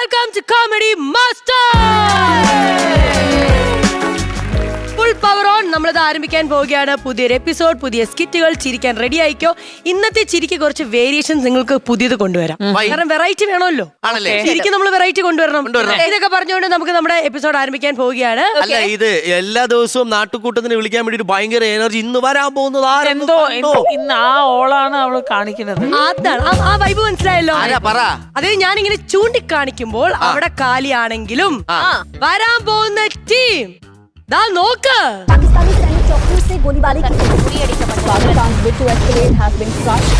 welcome to Comedy Master. Full power on. നമ്മളത് ആരംഭിക്കാൻ പോവുകയാണ്. പുതിയൊരു എപ്പിസോഡ്, പുതിയ സ്കിറ്റുകൾ. ചിരിക്കാൻ റെഡി ആയിക്കോ. ഇന്നത്തെ ചിരിക്ക് കുറച്ച് വേരിയേഷൻസ് നിങ്ങൾക്ക് പുതിയത് കൊണ്ടുവരാം. കാരണം വെറൈറ്റി വേണമല്ലോ. ചിരിക്ക് നമ്മൾ വെറൈറ്റി കൊണ്ടുവരണം. ഇതൊക്കെ പറഞ്ഞുകൊണ്ട് നമുക്ക് നമ്മുടെ എപ്പിസോഡ് ആരംഭിക്കാൻ പോവുകയാണ്. അല്ല, ഇത് എല്ലാ ദിവസവും നാട്ടുകൂട്ടത്തിന് വിളിക്കാൻ വേണ്ടി ഭയങ്കര എനർജി. ഇന്ന് വരാൻ പോകുന്നത് എന്തോ ഇന്ന് ആ ഓളാണ് അവള് കാണിക്കുന്നത്. അതാണ് ആ വൈബ്. മനസ്സിലായല്ലോ? അതായത് ഞാനിങ്ങനെ ചൂണ്ടിക്കാണിക്കുമ്പോൾ അവിടെ കാലിയാണെങ്കിലും വരാൻ പോകുന്ന ടീം ദാ നോക്ക്. पाकिस्तानी सैनिक चौकियों से गोलीबारी की Pakistan bid to escalate has been crushed.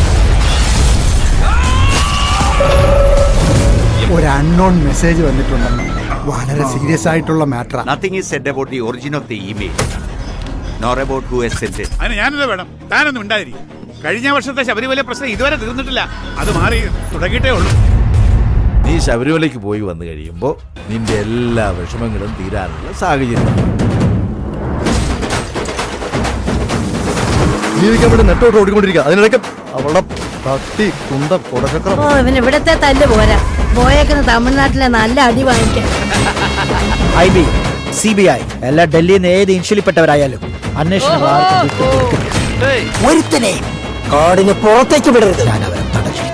ഒരു അൺനോൺ മെസ്സേജ് വന്നിട്ടുണ്ടെന്ന്. വളരെ സീരിയസ് ആയിട്ടുള്ള മാറ്ററാണ്. Nothing is said about the origin of the email, nor about who has sent it. അതിന് ഞാനെന്താ വേണം? താനൊന്നും ഉണ്ടായിരിക്കും. കഴിഞ്ഞ വർഷത്തെ ശബരിമല പ്രശ്നം ഇതുവരെ തീർന്നിട്ടില്ല. അത് മാറി തുടങ്ങിയിട്ടേ ഉള്ളൂ. നീ ശബരിമലയ്ക്ക് പോയി വന്നു കഴിയുമ്പോൾ നിന്റെ എല്ലാ വിഷമങ്ങളും തീരാനുള്ള സാഹചര്യം. ജീവിക്കാൻ വേണ്ടി നെട്ടോട്ട് ഓടിക്കൊണ്ടിരിക്കുക. അതിനിടയ്ക്ക് അവളുടെ ഭക്തി കുന്തം കൊടചക്രം. ഇവൻ ഇവിടത്തെ തല്ല് പോരാ, പോയേക്കുന്ന തമിഴ്നാട്ടിലെ നല്ല അടി വാങ്ങിക്കാൻ. IB, CBI എല്ലാ ഡൽഹിയിൽ നിന്ന് ഏത് ഇൻഷുലിപ്പെട്ടവരായാലും അന്വേഷണം ഒരുത്തനെയും കാടിന് പുറത്തേക്ക് വിടരുത്. ഞാൻ അവരെ തടഞ്ഞിരിക്കും.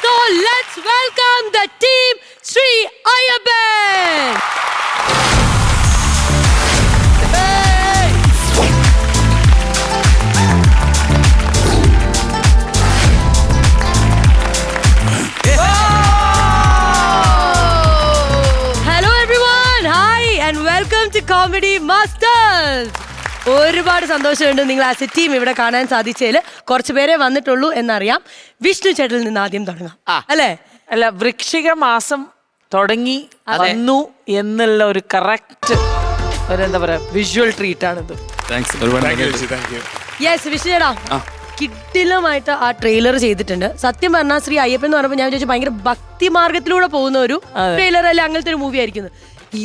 So let's welcome the team Sri Ayyaban. Hello everyone. Hi and welcome to Comedy Masters. ഒരുപാട് സന്തോഷമുണ്ട് നിങ്ങൾ ആസ് എ ടീം ഇവിടെ കാണാൻ സാധിച്ചതിൽ. കുറച്ച് പേരെ വന്നിട്ടുള്ളൂ എന്നറിയാം. വിഷ്ണു ചേട്ടനിൽ നിന്ന് ആദ്യം തുടങ്ങാം അല്ലേ? അല്ല, വൃശ്ചിക മാസം തുടങ്ങി വന്നു എന്നുള്ള ഒരു കറക്റ്റ് ഒരു എന്താ പറയാ വിഷ്വൽ ട്രീറ്റ് ആണിത്. യെസ് വിഷ്ണു ചേട്ടാ, കിട്ടിലുമായിട്ട് ആ ട്രെയിലർ ചെയ്തിട്ടുണ്ട്. സത്യം പറഞ്ഞാൽ ശ്രീ അയ്യപ്പൻ എന്ന് പറയുമ്പോൾ ഞാൻ വിചാരിച്ചു ഭയങ്കര ഭക്തി മാർഗത്തിലൂടെ പോകുന്ന ഒരു ട്രെയിലർ അല്ലെ, അങ്ങനത്തെ ഒരു മൂവി ആയിരിക്കുന്നത്.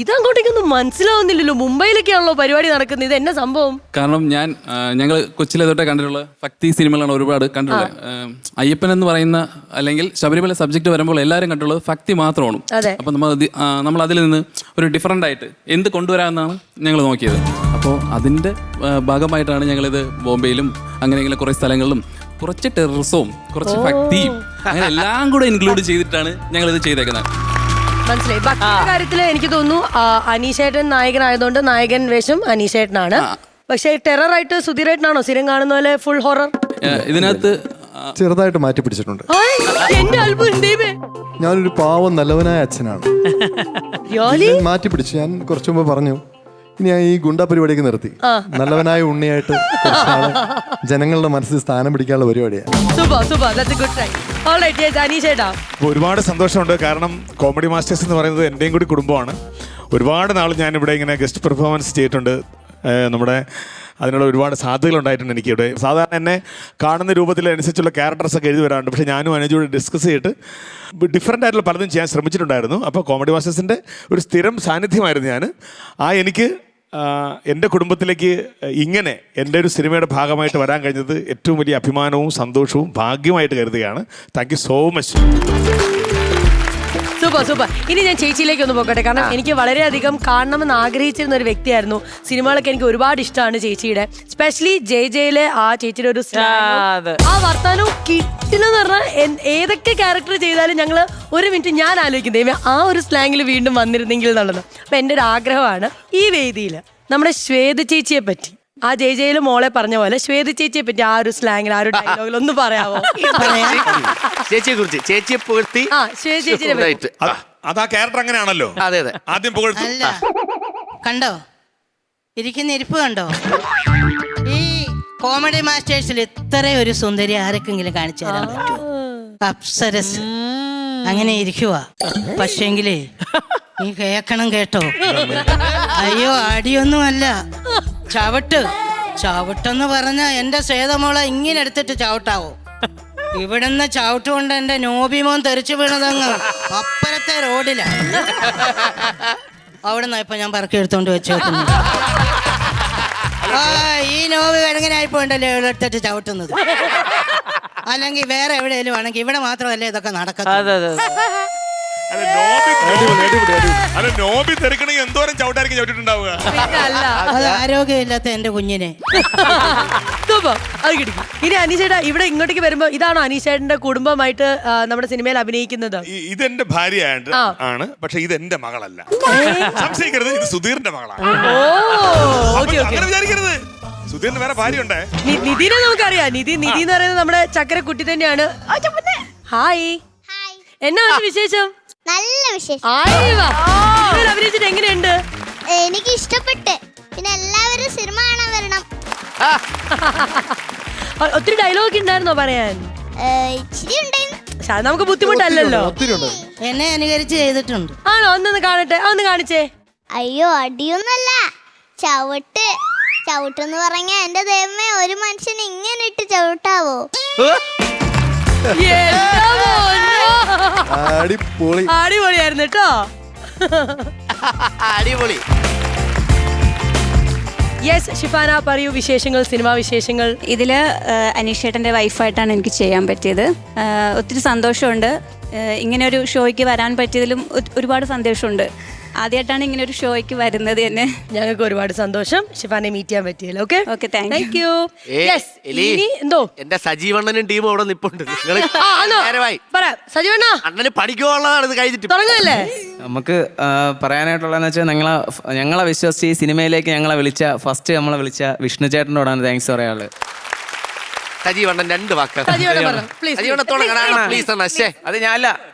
ഇതങ്ങോട്ടേക്കൊന്നും മനസ്സിലാവുന്നില്ലല്ലോ. മുംബൈയിലൊക്കെയാണല്ലോ പരിപാടി നടക്കുന്നത്. ഇത് എന്നെ സംഭവം? കാരണം ഞങ്ങൾ കൊച്ചിലെ തൊട്ടേ കണ്ടിട്ടുള്ള ഭക്തി സിനിമകളാണ് ഒരുപാട് കണ്ടിട്ടുള്ളത്. അയ്യപ്പൻ എന്ന് പറയുന്ന അല്ലെങ്കിൽ ശബരിമല സബ്ജക്ട് വരുമ്പോൾ എല്ലാവരും കണ്ടുള്ളത് ഭക്തി മാത്രമാണ്. അപ്പം നമ്മൾ അതിൽ നിന്ന് ഒരു ഡിഫറൻ്റ് ആയിട്ട് എന്ത് കൊണ്ടുവരാമെന്നാണ് ഞങ്ങൾ നോക്കിയത്. അപ്പോൾ അതിൻ്റെ ഭാഗമായിട്ടാണ് ഞങ്ങളിത് ബോംബെയിലും അങ്ങനെ കുറേ സ്ഥലങ്ങളിലും കുറച്ച് ടെററിസവും കുറച്ച് ഭക്തിയും അങ്ങനെ എല്ലാം കൂടെ ഇൻക്ലൂഡ് ചെയ്തിട്ടാണ് ഞങ്ങളിത് ചെയ്തേക്കുന്നത്. മനസ്സിലായി. ഭക്തിയുടെ കാര്യത്തില് എനിക്ക് തോന്നുന്നു അനീഷേട്ടൻ നായകനായതുകൊണ്ട് നായകൻ വേഷം അനീഷേട്ടനാണ്. പക്ഷെ ടെററായിട്ട് സുധീരേട്ടനാണോ സ്ഥിരം കാണുന്ന പോലെ ഫുൾ ഹൊറർ? ഇതിനകത്ത് ചെറുതായിട്ട് മാറ്റി പിടിച്ചിട്ടുണ്ട്. എന്റെ അത്ഭുതം. ഞാനൊരു പാവം നല്ലവനായ അച്ഛനാണ്. മാറ്റി പിടിച്ചു. ഞാൻ കുറച്ചു മുമ്പ് പറഞ്ഞു ഇനി ഞാൻ ഈ ഗുണ്ടാ പരിപാടിയൊക്കെ നിർത്തി നല്ലവനായ ഉണ്ണിയായിട്ട് ജനങ്ങളുടെ മനസ്സിൽ സ്ഥാനം പിടിക്കാനുള്ള പരിപാടിയാണ്. ഒരുപാട് സന്തോഷമുണ്ട്. കാരണം കോമഡി മാസ്റ്റേഴ്സ് എന്ന് പറയുന്നത് എൻ്റെയും കൂടി കുടുംബമാണ്. ഒരുപാട് നാൾ ഞാനിവിടെ ഇങ്ങനെ ഗസ്റ്റ് പെർഫോമൻസ് ചെയ്തിട്ടുണ്ട്. നമ്മുടെ അതിനുള്ള ഒരുപാട് സാധ്യതകൾ ഉണ്ടായിട്ടുണ്ട് എനിക്കിവിടെ. സാധാരണ എന്നെ കാണുന്ന രൂപത്തിലനുസരിച്ചുള്ള ക്യാരക്ടേഴ്സൊക്കെ എഴുതി വരാറുണ്ട്. പക്ഷേ ഞാനും അനുജോട് ഡിസ്കസ് ചെയ്തിട്ട് ഡിഫറൻ്റ് ആയിട്ടുള്ള പലതും ചെയ്യാൻ ശ്രമിച്ചിട്ടുണ്ടായിരുന്നു. അപ്പോൾ കോമഡി മാസ്റ്റേഴ്സിൻ്റെ ഒരു സ്ഥിരം സാന്നിധ്യമായിരുന്നു ഞാൻ. എനിക്ക് എൻ്റെ കുടുംബത്തിലേക്ക് ഇങ്ങനെ എൻ്റെ ഒരു സിനിമയുടെ ഭാഗമായിട്ട് വരാൻ കഴിഞ്ഞത് ഏറ്റവും വലിയ അഭിമാനവും സന്തോഷവും ഭാഗ്യമായിട്ട് കരുതുകയാണ്. Thank you so much. Super super. ഇനി ഞാൻ ചേച്ചിയിലേക്ക് ഒന്ന് പോകട്ടെ. കാരണം എനിക്ക് വളരെയധികം കാണണമെന്ന് ആഗ്രഹിച്ചിരുന്ന ഒരു വ്യക്തിയായിരുന്നു. സിനിമകളൊക്കെ എനിക്ക് ഒരുപാട് ഇഷ്ടമാണ് ചേച്ചിയുടെ. സ്പെഷ്യലി ജയിലെ ആ ചേച്ചിയുടെ ഒരു ആ വർത്താനവും കിട്ടില്ലെന്ന് പറഞ്ഞാൽ ഏതൊക്കെ ക്യാരക്ടർ ചെയ്താലും ഞങ്ങൾ ഒരു മിനിറ്റ് ഞാൻ ആലോചിക്കുന്നത് ആ ഒരു സ്ലാങ്ങിൽ വീണ്ടും വന്നിരുന്നെങ്കിൽ എന്നുള്ളത്. അപ്പൊ എൻ്റെ ഒരു ആഗ്രഹമാണ് ഈ വേദിയിൽ നമ്മുടെ ശ്വേത ചേച്ചിയെ പറ്റി, ആ ജയില് മോളെ പറഞ്ഞ പോലെ ശ്വേത ചേച്ചിയെ പറ്റി ആ ഒരു സ്ലാങ്ങിൽ ആ ഒരു ഡയലോഗിൽ ഒന്ന് പറയാമോ? ചേച്ചിയെ കുറിച്ച്, ചേച്ചിയെ പുകഴ്ത്തി. ശ്വേത ചേച്ചിയെ പറ്റി. അതാ ക്യാരക്ടർ അങ്ങനെയാണല്ലോ. അതെ അതെ. ആദ്യം പുകഴ്ത്തി. കണ്ടോ ഇരിക്കുന്ന ഇരിപ്പ് കണ്ടോ? ഈ കോമഡി മാസ്റ്റേഴ്സിൽ ഇത്ര ഒരു സുന്ദരി ആരൊക്കെങ്കിലും കാണിച്ചു തരാൻ പറ്റുമോ? അപ്സരസ് അങ്ങനെ ഇരിക്കുക. പക്ഷേങ്കിലേ നീ കേക്കണം കേട്ടോ. അയ്യോ അടിയൊന്നുമല്ല, ചവിട്ടെന്ന് പറഞ്ഞ എന്റെ ശ്വേതമോളെ ഇങ്ങനെ എടുത്തിട്ട് ചവിട്ടാവോ? ഇവിടുന്ന് ചവിട്ടുകൊണ്ട് എന്റെ നോബിമോൻ തെറിച്ചു വീണതങ്ങ് അപ്പുറത്തെ റോഡിലാ. അവിടെ നിന്ന് ഇപ്പൊ ഞാൻ പറക്കി എടുത്തോണ്ട് വെച്ചേക്കുന്നു. ഈ നോബി വെളുങ്ങനായിപ്പോണ്ടല്ലേ എടുത്തിട്ട് ചവിട്ടുന്നത്. അല്ലെങ്കിൽ വേറെ എവിടെയെങ്കിലും ആണെങ്കിൽ ഇവിടെ മാത്രമല്ലേ ഇതൊക്കെ നടക്കുന്നത്. നോബി തെറിക്കണമെങ്കിൽ എന്തോരം ചവിട്ടായിരിക്കും ചവിട്ടിട്ടുണ്ടാവുക. അത് ആരോഗ്യമില്ലാത്ത എന്റെ കുഞ്ഞിനെ. അത് കിട്ടിക്കും. ഇനി അനീഷേട്ടാ ഇവിടെ ഇങ്ങോട്ടേക്ക് വരുമ്പോ ഇതാണോ അനീഷേട്ടന്റെ കുടുംബമായിട്ട് നമ്മുടെ സിനിമയിൽ അഭിനയിക്കുന്നത്? ഇതെന്റെ ഭാര്യയായിട്ട് ആണ്, പക്ഷെ ഇതെന്റെ മകളല്ല. സംശയിക്കരുത്, ഇത് സുധീറിന്റെ മകളാണ്. അങ്ങനെ വിചാരിക്കരുത്, സുധീറിന് വേറെ ഭാര്യയുണ്ടേ. നിധിനെ നമുക്കറിയാം. നിധി എന്ന് പറയുന്നത് നമ്മുടെ ചക്കര കുട്ടി തന്നെയാണ്. ഹായ്, എന്നാ വിശേഷം? നല്ല വിശേഷം. അഭിനയിച്ചിട്ട് എങ്ങനെയുണ്ട്? എനിക്ക് ഇഷ്ടപ്പെട്ട്. പിന്നെ എല്ലാവരും സിനിമ കാണാൻ വരണം. ഒത്തിരി ഡയലോഗ് ഉണ്ടായിരുന്നോ പറയാൻ? ഇച്ചിരി ഉണ്ടായിരുന്നു. നമുക്ക് ബുദ്ധിമുട്ടല്ലല്ലോ. എന്നെ അനുകരിച്ച് ചെയ്തിട്ടുണ്ട്. ആണോ? ഒന്നൊന്ന് കാണട്ടെ, ഒന്ന് കാണിച്ചേ. അയ്യോ, അടിയൊന്നല്ല, ചവിട്ടെന്ന് പറഞ്ഞ എന്റെ ദൈവമേ, ഒരു മനുഷ്യൻ ഇങ്ങനെ ഇട്ട് ചവിട്ടാവോ? അടിപൊളിയായിരുന്നു കേട്ടോ. അടിപൊളി. യെസ് ഷിഫാന, പറയൂ വിശേഷങ്ങൾ, സിനിമാ വിശേഷങ്ങൾ. ഇതിൽ അനീഷേട്ടൻ്റെ വൈഫായിട്ടാണ് എനിക്ക് ചെയ്യാൻ പറ്റിയത്. ഒത്തിരി സന്തോഷമുണ്ട്. ഇങ്ങനെ ഒരു ഷോയ്ക്ക് വരാൻ പറ്റിയതിലും ഒരുപാട് സന്തോഷമുണ്ട്. ആദ്യമായിട്ടാണ് ഇങ്ങനെ ഒരു ഷോയ്ക്ക് വരുന്നത് തന്നെ. ഞങ്ങൾക്ക് ഒരുപാട് സന്തോഷം ഷിഫാനെ മീറ്റ് ചെയ്യാൻ പറ്റിയല്ലോ. Okay, thank you. എന്തോ എന്റെ സജീവണ്ണനും ടീമും അവിടെ നിപ്പുണ്ട്. സജീവണ്ണ അണ്ണന് പണിക്കുള്ളതാണ് ഇത് കഴിഞ്ഞിട്ട് തുടങ്ങല്ലേ. നമുക്ക് പറയാനായിട്ടുള്ളതെന്ന് വെച്ചാൽ ഞങ്ങളെ വിശ്വസിച്ച് ഈ സിനിമയിലേക്ക് നമ്മളെ വിളിച്ച വിഷ്ണു ചേട്ടനോടാണ് താങ്ക്സ് പറയാനുള്ളത്. സജീവണ്ണൻ 2 വാക്ക്. അത് ഞാനല്ല,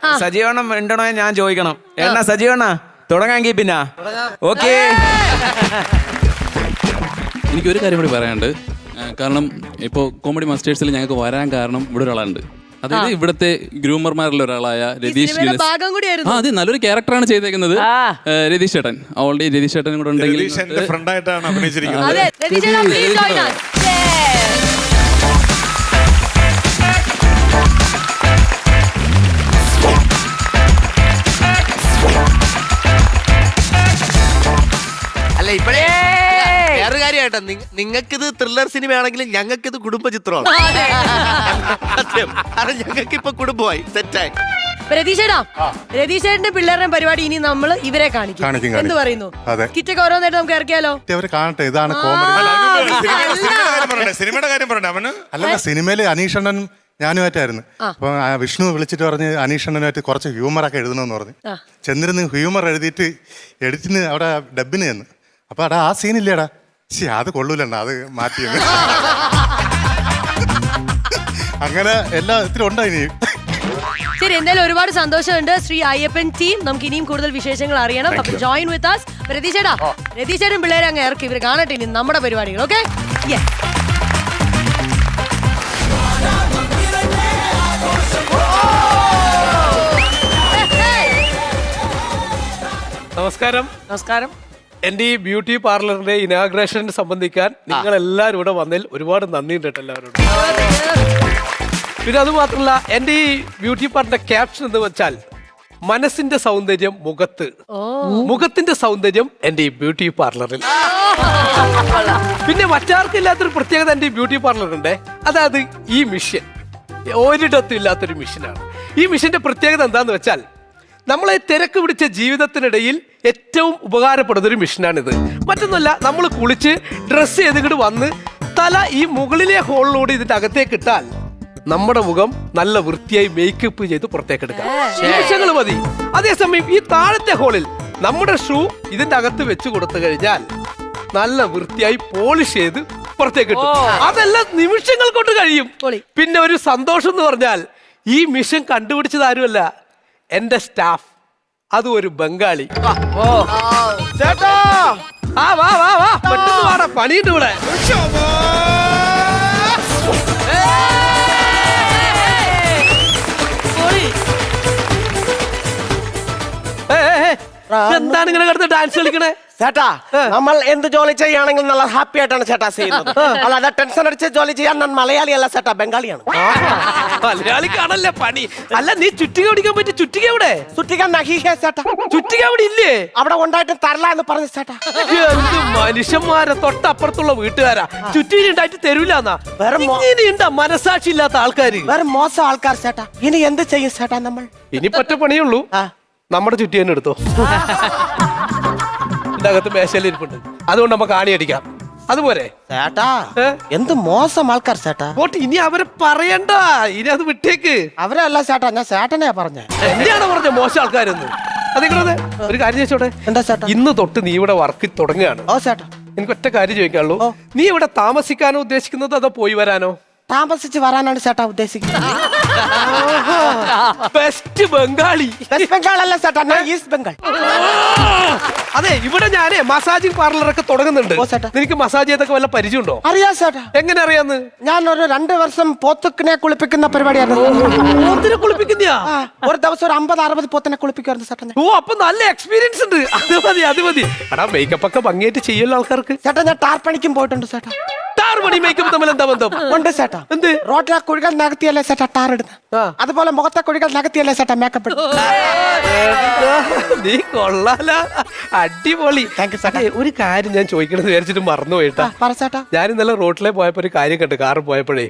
സജീവണ്ണം ഉണ്ടണോ ഞാൻ ചോദിക്കണം. എന്നാ സജീവണ്ണ തുടങ്ങാങ്കി പിന്നെ ഓക്കെ. എനിക്കൊരു കാര്യം കൂടി പറയാനുണ്ട്. കാരണം ഇപ്പോൾ കോമഡി മാസ്റ്റേഴ്സിൽ ഞങ്ങൾക്ക് വരാൻ കാരണം ഇവിടെ ഒരാളുണ്ട്. അതായത് ഇവിടുത്തെ ഗ്രൂമർമാരിൽ ഒരാളായ രതീഷ്. അതെ, നല്ലൊരു ക്യാരക്ടറാണ് ചെയ്തേക്കുന്നത് രതീഷ് ചേട്ടൻ. ഓൾറെഡി രതീഷ് ചേട്ടനും കൂടെ ഉണ്ടെങ്കിൽ ഫ്രണ്ടായിട്ടാണ് അഭിനയിച്ചിരിക്കുന്നത്. അല്ല, ഇപ്പഴേ വേറൊരു കാര്യമായിട്ടാ, നിങ്ങൾക്കിത് ത്രില്ലർ സിനിമയാണെങ്കിലും ഞങ്ങൾക്കിത് കുടുംബ ചിത്രമാണ്. കാരണം ഞങ്ങൾക്ക് ഇപ്പൊ കുടുംബമായി സെറ്റായി. രതീഷേട്ടന്റെ പിള്ളേരുടെ പരിപാടി ഇനി നമ്മൾ ഇവരെ കാണിക്കും. എന്ത് പറയുന്നു? കിറ്റൊക്കെ ഓരോന്നായിട്ട് നമുക്ക് ഇറക്കിയാലോ? കാണട്ടെ, ഇതാണ് കോമഡി. സിനിമയുടെ കാര്യം പറഞ്ഞ അവന് അല്ല, സിനിമയില് അനീഷണ്ണൻ ഞാനുമായിട്ടായിരുന്നു. അപ്പൊ വിഷ്ണു വിളിച്ചിട്ട് പറഞ്ഞ് അനീഷണ്ണനുമായിട്ട് കുറച്ച് ഹ്യൂമറൊക്കെ എഴുതണമെന്ന് പറഞ്ഞു. ചെന്നിരുന്ന് ഹ്യൂമർ എഴുതിയിട്ട് എഡിറ്റിന് അവിടെ ഡബിന് ചെന്ന്. അപ്പൊ ആ സീനില്ലേടാ, അത് കൊള്ളൂലണ്ട, അത് മാറ്റിയെന്ന്. അങ്ങനെ എല്ലാ ഇത്തിരി ഉണ്ടായി. ശരി, എന്തായാലും ഒരുപാട് സന്തോഷമുണ്ട്. ശ്രീ അയ്യപ്പൻ ടീം, നമുക്ക് ഇനിയും കൂടുതൽ വിശേഷങ്ങൾ അറിയണം. Join with us. രതീഷേട്ടൻ പിള്ളേരെ അങ്ങ് ഇറക്കി, ഇവർ കാണട്ടെ ഇനി നമ്മുടെ പരിപാടികൾ. ഓക്കെ, നമസ്കാരം. എൻ്റെ ഈ ബ്യൂട്ടി പാർലറിന്റെ ഇനാഗ്രേഷൻ സംബന്ധിക്കാൻ നിങ്ങൾ എല്ലാവരും ഇവിടെ വന്നതിൽ ഒരുപാട് നന്ദിയുണ്ട് കേട്ടോ എല്ലാവരോടും. പിന്നെ അതുമാത്രമല്ല, എൻ്റെ ഈ ബ്യൂട്ടി പാർലറിന്റെ ക്യാപ്ഷൻ എന്ന് വെച്ചാൽ മനസ്സിന്റെ സൗന്ദര്യം മുഖത്തിന്റെ സൗന്ദര്യം എൻ്റെ ഈ ബ്യൂട്ടി പാർലറിൽ. പിന്നെ മറ്റാർക്കില്ലാത്തൊരു പ്രത്യേകത എൻ്റെ ഈ ബ്യൂട്ടി പാർലറുണ്ട്. അതായത് ഈ മിഷൻ ഒരിടത്തും ഇല്ലാത്തൊരു മിഷനാണ്. ഈ മിഷന്റെ പ്രത്യേകത എന്താന്ന് വെച്ചാൽ, നമ്മളെ തിരക്ക് പിടിച്ച ജീവിതത്തിനിടയിൽ ഏറ്റവും ഉപകാരപ്പെടുന്ന ഒരു മിഷനാണിത്. മറ്റൊന്നുമല്ല, നമ്മൾ കുളിച്ച് ഡ്രസ്സ് ചെയ്തിട്ട് വന്ന് തല ഈ മുകളിലെ ഹോളിലൂടെ ഇതിന്റെ അകത്തേക്ക് ഇട്ടാൽ നമ്മുടെ മുഖം നല്ല വൃത്തിയായി മേക്കപ്പ് ചെയ്ത് പുറത്തേക്ക് എടുക്കാം. നിമിഷങ്ങൾ മതി. അതേസമയം ഈ താഴത്തെ ഹോളിൽ നമ്മുടെ ഷൂ ഇതിന്റെ അകത്ത് വെച്ച് കൊടുത്തു കഴിഞ്ഞാൽ നല്ല വൃത്തിയായി പോളിഷ് ചെയ്ത് പുറത്തേക്ക് ഇട്ടു. അതെല്ലാം നിമിഷങ്ങൾ കൊണ്ട് കഴിയും. പിന്നെ ഒരു സന്തോഷം എന്ന് പറഞ്ഞാൽ, ഈ മിഷൻ കണ്ടുപിടിച്ചത് ആരുമല്ല, എന്റെ സ്റ്റാഫ്. അതും ഒരു ബംഗാളി. ചേട്ടാ, വാ പെട്ടെന്ന് വാടാ, പണിയുണ്ട് ഇവിടെ. എന്താണ് ഇങ്ങനെ കിടന്ന് ഡാൻസ് കളിക്കണേ? ചേട്ടാ നമ്മൾ എന്ത് ജോലി ചെയ്യുകയാണെങ്കിൽ നല്ല ഹാപ്പി ആയിട്ടാണ് ചേട്ടാ ചെയ്യുന്നത്. അല്ലാതെ ടെൻഷൻ അടിച്ച് ജോലി ചെയ്യാൻ ഞാൻ മലയാളിയല്ല ചേട്ടാ, ബംഗാളിയാണ്. മലയാളിക്കാണല്ലേ പണി. അല്ല നീ ചുറ്റിക ഓടിക്കാൻ പറ്റി, ചുറ്റിക എവിടെ? ചുറ്റിക നഹീഹേ ചേട്ടാ. ചുറ്റിക അവിടെ ഇല്ലേ? അവിടെ ഉണ്ടായിട്ട് തരല എന്ന് പറഞ്ഞു ചേട്ടാ. എന്ത് മനുഷ്യന്മാരെ, തൊട്ടപ്പുറത്തുള്ള വീട്ടുകാരാ ചുറ്റിക ഉണ്ടായിട്ട് തരൂലെന്നാ. ഇങ്ങനെയുണ്ടാ മനസാക്ഷി ഇല്ലാത്ത ആൾക്കാര്? വേറെ മോശം ആൾക്കാർ ചേട്ടാ. ഇനി എന്ത് ചെയ്യും ചേട്ടാ നമ്മൾ? ഇനി പറ്റ പണിയുള്ളൂ, നമ്മുടെ ചുറ്റി തന്നെ എടുത്തോ. ഇതിനകത്ത് മേശയിലിരിപ്പുണ്ട്, അതുകൊണ്ട് നമുക്ക് ആണി അടിക്കാം. അതുപോലെ ചേട്ടാ എന്ത് മോശം ആൾക്കാർ ചേട്ടാ. ഇനി അവരെ പറയണ്ട, ഇനി അത് വിട്ടേക്ക്. അവരല്ല ചേട്ടാ, ഞാൻ ചേട്ടനെയാ പറഞ്ഞ. എന്തിനാണ് പറഞ്ഞ മോശം ആൾക്കാരെന്ന്? അതിങ്ങളത് ഒരു കാര്യം ചോദിച്ചോട്ടെ. എന്താ ചേട്ടാ? ഇന്ന് തൊട്ട് നീ ഇവിടെ വർക്ക് തുടങ്ങുകയാണ്. ഓ ചേട്ടാ. എനിക്ക് ഒറ്റ കാര്യം ചോദിക്കാനുള്ളൂ, നീ ഇവിടെ താമസിക്കാനോ ഉദ്ദേശിക്കുന്നത് അതോ പോയി വരാനോ? താമസിച്ച് വരാനാണ് ചേട്ടാ ഉദ്ദേശിക്കുന്നത്. വെസ്റ്റ് ബംഗാളി. വെസ്റ്റ് ബംഗാൾ അല്ല ചേട്ടാ, ഞാൻ ഈസ്റ്റ് ബംഗാൾ. അതെ, ഇവിടെ ഞാനേ മസാജിങ് പാർലറൊക്കെ തുടങ്ങുന്നുണ്ട്. നിനക്ക് മസാജ് ചെയ്തൊക്കെ വല്ല പരിചയമുണ്ടോ? അറിയാം ചേട്ടാ. എങ്ങനെ അറിയാന്ന്? ഞാൻ ഒരു 2 വർഷം പോത്തിനെ കുളിപ്പിക്കുന്ന പരിപാടിയാണ്. പോത്തിനെ കുളിപ്പിക്കുന്നയാ? ഒരു ദിവസം ഒരു 50-60 പോത്തിനെ കുളിപ്പിക്കുമായിരുന്നു ചേട്ടാ. ഓ, അപ്പൊ നല്ല എക്സ്പീരിയൻസ് ഉണ്ട്. അത് മതി. എടാ, മേക്കപ്പ് ഒക്കെ ഭംഗിയായിട്ട് ചെയ്യല്ലോ ആൾക്കാർക്ക്. ചേട്ടാ ഞാൻ ടാർ പണിക്കും പോയിട്ടുണ്ട് ചേട്ടാ. ടാർ പണി മേക്കപ്പ് തമ്മിൽ എന്താ ബന്ധം? ഉണ്ട് ചേട്ടാ. എന്ത്? റോട്ടിലെ കുഴികൾ നകത്തിയല്ലേ ചേട്ടാ ടാർ ഇടുന്നത്, അതുപോലെ മുഖത്തെ കുഴികൾ നകത്തിയല്ലേ ചേട്ടാ മേക്കപ്പ് ഇടുന്നത്. നീ കൊള്ളാല, അടിപൊളി. ഒരു കാര്യം ഞാൻ ചോദിക്കണമെന്ന് വിചാരിച്ചിട്ട് മറന്നുപോയിട്ടാ. ഞാൻ ഇന്നലെ റോട്ടിലെ പോയപ്പോ ഒരു കാര്യം കണ്ടു. കാറിൽ പോയപ്പോഴേ